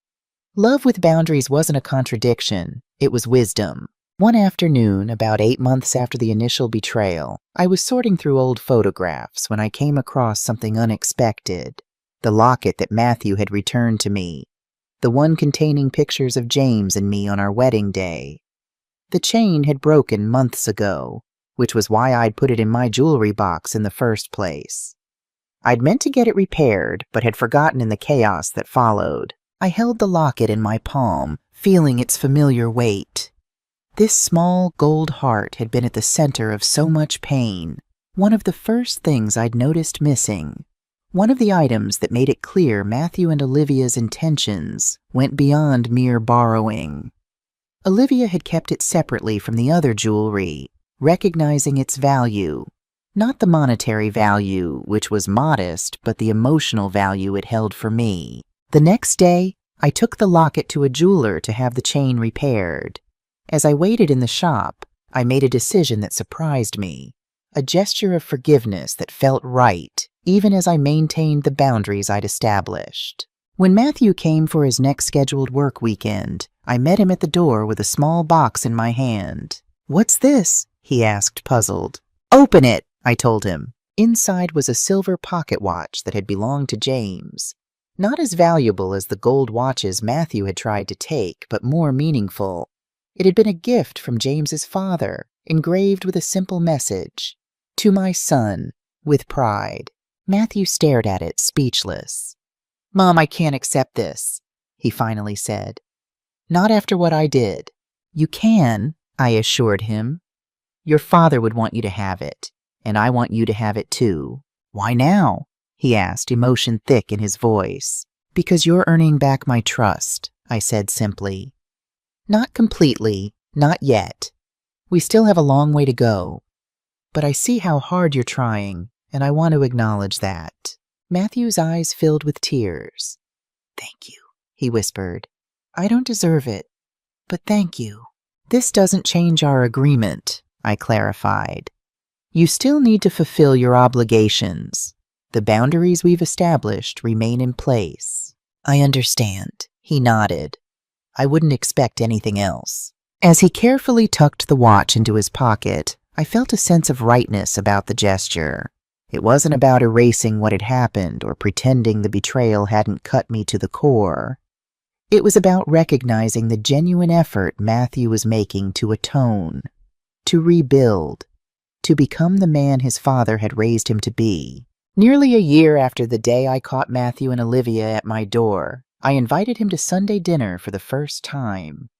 Love with boundaries wasn't a contradiction, it was wisdom. One afternoon, about 8 months after the initial betrayal, I was sorting through old photographs when I came across something unexpected. The locket that Matthew had returned to me, the one containing pictures of James and me on our wedding day. The chain had broken months ago, which was why I'd put it in my jewelry box in the first place. I'd meant to get it repaired, but had forgotten in the chaos that followed. I held the locket in my palm, feeling its familiar weight. This small gold heart had been at the center of so much pain, one of the first things I'd noticed missing. One of the items that made it clear Matthew and Olivia's intentions went beyond mere borrowing. Olivia had kept it separately from the other jewelry, recognizing its value. Not the monetary value, which was modest, but the emotional value it held for me. The next day, I took the locket to a jeweler to have the chain repaired. As I waited in the shop, I made a decision that surprised me, a gesture of forgiveness that felt right, even as I maintained the boundaries I'd established. When Matthew came for his next scheduled work weekend, I met him at the door with a small box in my hand. "What's this?" he asked, puzzled. "Open it," I told him. Inside was a silver pocket watch that had belonged to James. Not as valuable as the gold watches Matthew had tried to take, but more meaningful. It had been a gift from James's father, engraved with a simple message. "To my son, with pride." Matthew stared at it, speechless. "Mom, I can't accept this," he finally said. "Not after what I did." "You can," I assured him. "Your father would want you to have it, and I want you to have it too." "Why now?" he asked, emotion thick in his voice. "Because you're earning back my trust," I said simply. "Not completely, not yet. We still have a long way to go. But I see how hard you're trying, and I want to acknowledge that." Matthew's eyes filled with tears. "Thank you," he whispered. "I don't deserve it, but thank you." "This doesn't change our agreement," I clarified. "You still need to fulfill your obligations. The boundaries we've established remain in place." "I understand," he nodded. "I wouldn't expect anything else." As he carefully tucked the watch into his pocket, I felt a sense of rightness about the gesture. It wasn't about erasing what had happened or pretending the betrayal hadn't cut me to the core. It was about recognizing the genuine effort Matthew was making to atone, to rebuild, to become the man his father had raised him to be. Nearly a year after the day I caught Matthew and Olivia at my door, I invited him to Sunday dinner for the first time.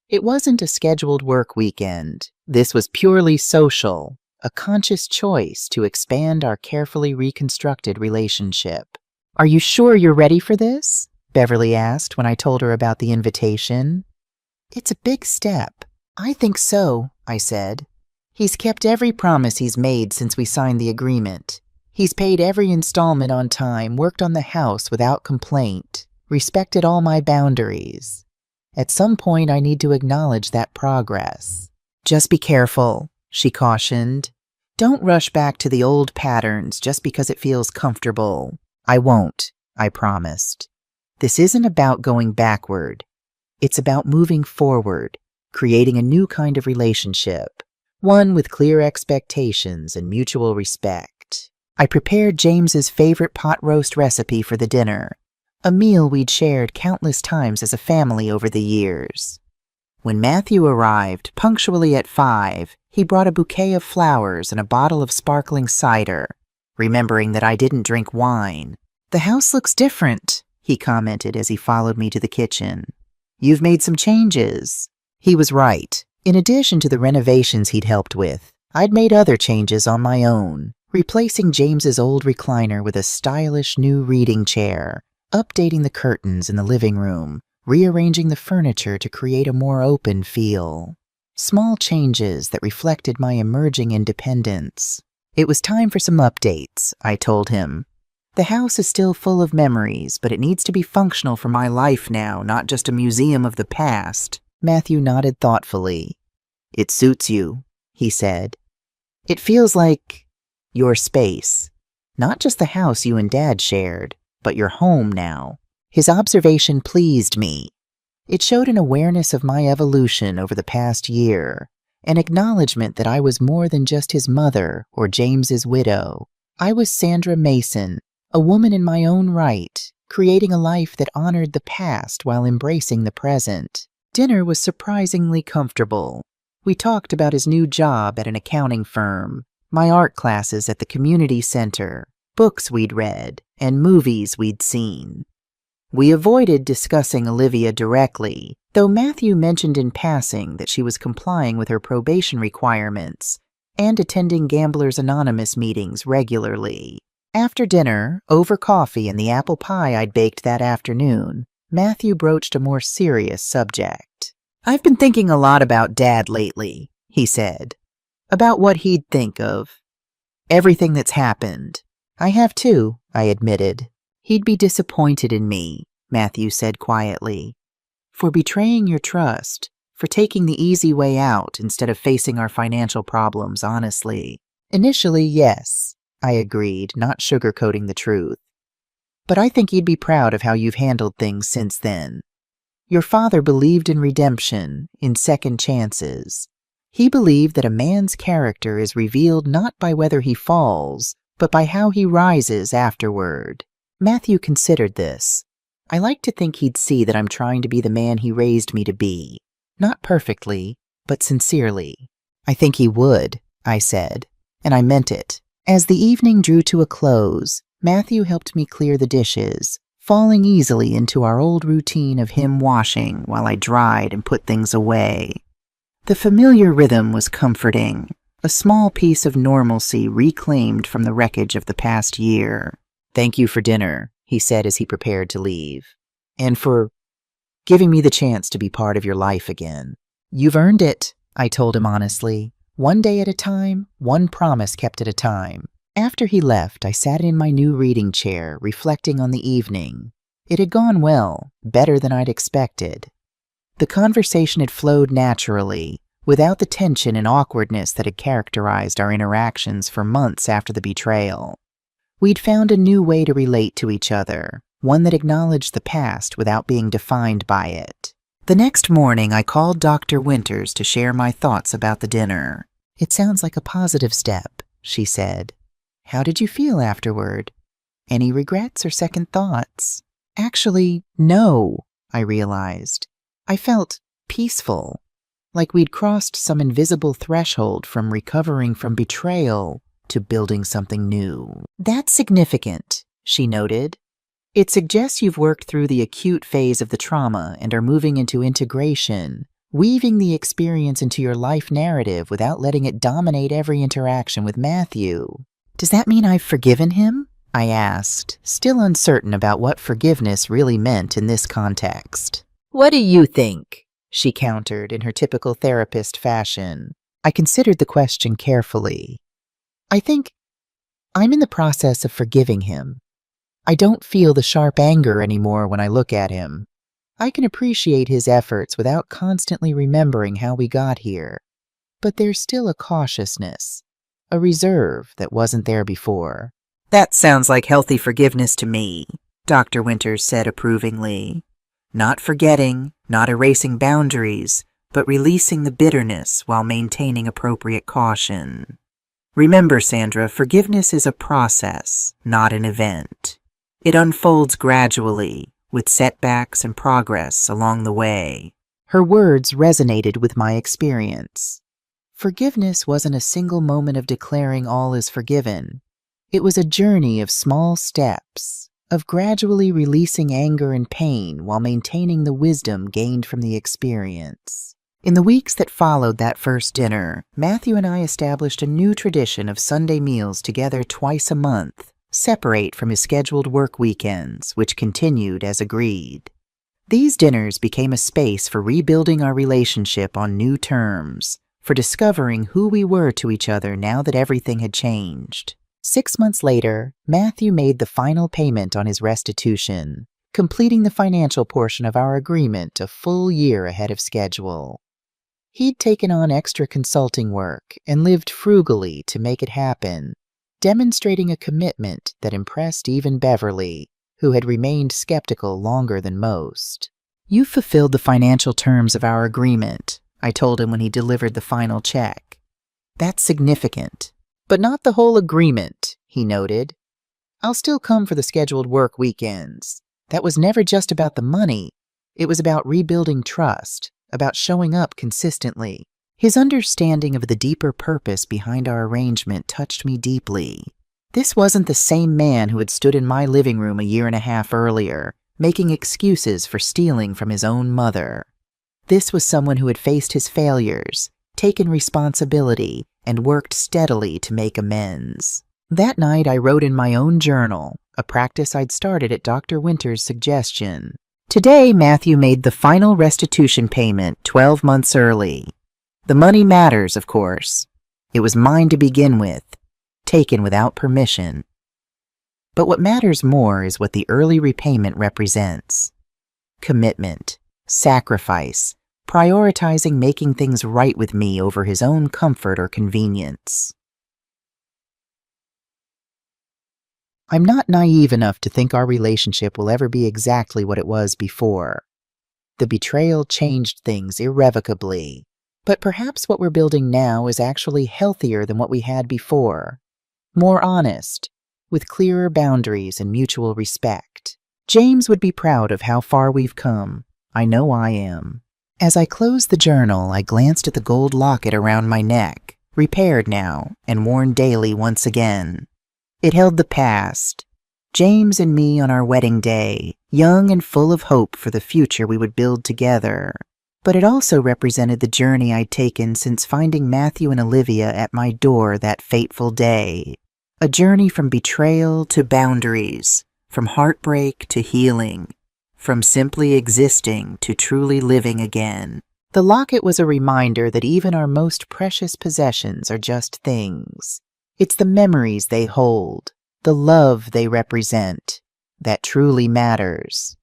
It wasn't a scheduled work weekend. This was purely social, a conscious choice to expand our carefully reconstructed relationship. "Are you sure you're ready for this?" Beverly asked when I told her about the invitation. "It's a big step." "I think so," I said. "He's kept every promise he's made since we signed the agreement. He's paid every installment on time, worked on the house without complaint, respected all my boundaries. At some point, I need to acknowledge that progress." "Just be careful," she cautioned. "Don't rush back to the old patterns just because it feels comfortable." "I won't," I promised. "This isn't about going backward. It's about moving forward, creating a new kind of relationship, one with clear expectations and mutual respect." I prepared James's favorite pot roast recipe for the dinner, a meal we'd shared countless times as a family over the years. When Matthew arrived, punctually at 5, he brought a bouquet of flowers and a bottle of sparkling cider, remembering that I didn't drink wine. "The house looks different," he commented as he followed me to the kitchen. "You've made some changes." He was right. In addition to the renovations he'd helped with, I'd made other changes on my own, replacing James's old recliner with a stylish new reading chair, updating the curtains in the living room, rearranging the furniture to create a more open feel. Small changes that reflected my emerging independence. It was time for some updates, I told him. "The house is still full of memories, but it needs to be functional for my life now, not just a museum of the past." Matthew nodded thoughtfully. "It suits you," he said. "It feels like your space. Not just the house you and Dad shared, but your home now." His observation pleased me. It showed an awareness of my evolution over the past year, an acknowledgement that I was more than just his mother or James's widow. I was Sandra Mason, a woman in my own right, creating a life that honored the past while embracing the present. Dinner was surprisingly comfortable. We talked about his new job at an accounting firm, my art classes at the community center, books we'd read, and movies we'd seen. We avoided discussing Olivia directly, though Matthew mentioned in passing that she was complying with her probation requirements and attending Gamblers Anonymous meetings regularly. After dinner, over coffee and the apple pie I'd baked that afternoon, Matthew broached a more serious subject. "I've been thinking a lot about Dad lately," he said. "About what he'd think of everything that's happened." "I have too," I admitted. "He'd be disappointed in me," Matthew said quietly, "for betraying your trust, for taking the easy way out instead of facing our financial problems honestly." "Initially, yes," I agreed, not sugarcoating the truth. "But I think he'd be proud of how you've handled things since then. Your father believed in redemption, in second chances. He believed that a man's character is revealed not by whether he falls, but by how he rises afterward." Matthew considered this. "I like to think he'd see that I'm trying to be the man he raised me to be. Not perfectly, but sincerely." "I think he would," I said, and I meant it. As the evening drew to a close, Matthew helped me clear the dishes, falling easily into our old routine of him washing while I dried and put things away. The familiar rhythm was comforting, a small piece of normalcy reclaimed from the wreckage of the past year. "Thank you for dinner," he said as he prepared to leave, "and for giving me the chance to be part of your life again." "You've earned it," I told him honestly. "One day at a time, one promise kept at a time." After he left, I sat in my new reading chair, reflecting on the evening. It had gone well, better than I'd expected. The conversation had flowed naturally, without the tension and awkwardness that had characterized our interactions for months after the betrayal. We'd found a new way to relate to each other, one that acknowledged the past without being defined by it. The next morning, I called Dr. Winters to share my thoughts about the dinner. "It sounds like a positive step," she said. "How did you feel afterward? Any regrets or second thoughts?" "Actually, no," I realized. I felt peaceful, like we'd crossed some invisible threshold from recovering from betrayal to building something new. "That's significant," she noted. "It suggests you've worked through the acute phase of the trauma and are moving into integration, weaving the experience into your life narrative without letting it dominate every interaction with Matthew." "Does that mean I've forgiven him?" I asked, still uncertain about what forgiveness really meant in this context. "What do you think?" she countered in her typical therapist fashion. I considered the question carefully. "I think I'm in the process of forgiving him. I don't feel the sharp anger anymore when I look at him. I can appreciate his efforts without constantly remembering how we got here. But there's still a cautiousness, a reserve that wasn't there before." "That sounds like healthy forgiveness to me," Dr. Winters said approvingly. "Not forgetting, not erasing boundaries, but releasing the bitterness while maintaining appropriate caution. Remember, Sandra, forgiveness is a process, not an event. It unfolds gradually, with setbacks and progress along the way." Her words resonated with my experience. Forgiveness wasn't a single moment of declaring all is forgiven. It was a journey of small steps, of gradually releasing anger and pain while maintaining the wisdom gained from the experience. In the weeks that followed that first dinner, Matthew and I established a new tradition of Sunday meals together twice a month, separate from his scheduled work weekends, which continued as agreed. These dinners became a space for rebuilding our relationship on new terms, for discovering who we were to each other now that everything had changed. 6 months later, Matthew made the final payment on his restitution, completing the financial portion of our agreement a full year ahead of schedule. He'd taken on extra consulting work and lived frugally to make it happen, demonstrating a commitment that impressed even Beverly, who had remained skeptical longer than most. "You fulfilled the financial terms of our agreement," I told him when he delivered the final check. "That's significant. But not the whole agreement," he noted. "I'll still come for the scheduled work weekends. That was never just about the money. It was about rebuilding trust, about showing up consistently." His understanding of the deeper purpose behind our arrangement touched me deeply. This wasn't the same man who had stood in my living room a year and a half earlier, making excuses for stealing from his own mother. This was someone who had faced his failures, taken responsibility, and worked steadily to make amends. That night, I wrote in my own journal, a practice I'd started at Dr. Winter's suggestion. Today, Matthew made the final restitution payment 12 months early. The money matters, of course. It was mine to begin with, taken without permission. But what matters more is what the early repayment represents. Commitment, sacrifice, prioritizing making things right with me over his own comfort or convenience. I'm not naive enough to think our relationship will ever be exactly what it was before. The betrayal changed things irrevocably, but perhaps what we're building now is actually healthier than what we had before. More honest, with clearer boundaries and mutual respect. James would be proud of how far we've come. I know I am. As I closed the journal, I glanced at the gold locket around my neck, repaired now and worn daily once again. It held the past, James and me on our wedding day, young and full of hope for the future we would build together. But it also represented the journey I'd taken since finding Matthew and Olivia at my door that fateful day. A journey from betrayal to boundaries, from heartbreak to healing, from simply existing to truly living again. The locket was a reminder that even our most precious possessions are just things. It's the memories they hold, the love they represent, that truly matters.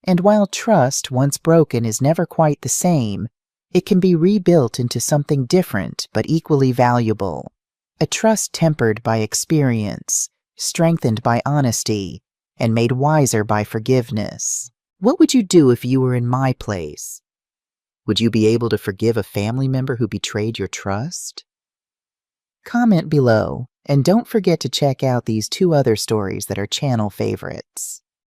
And while trust, once broken, is never quite the same, it can be rebuilt into something different but equally valuable. A trust tempered by experience, strengthened by honesty, and made wiser by forgiveness. What would you do if you were in my place? Would you be able to forgive a family member who betrayed your trust? Comment below, and don't forget to check out these 2 other stories that are channel favorites.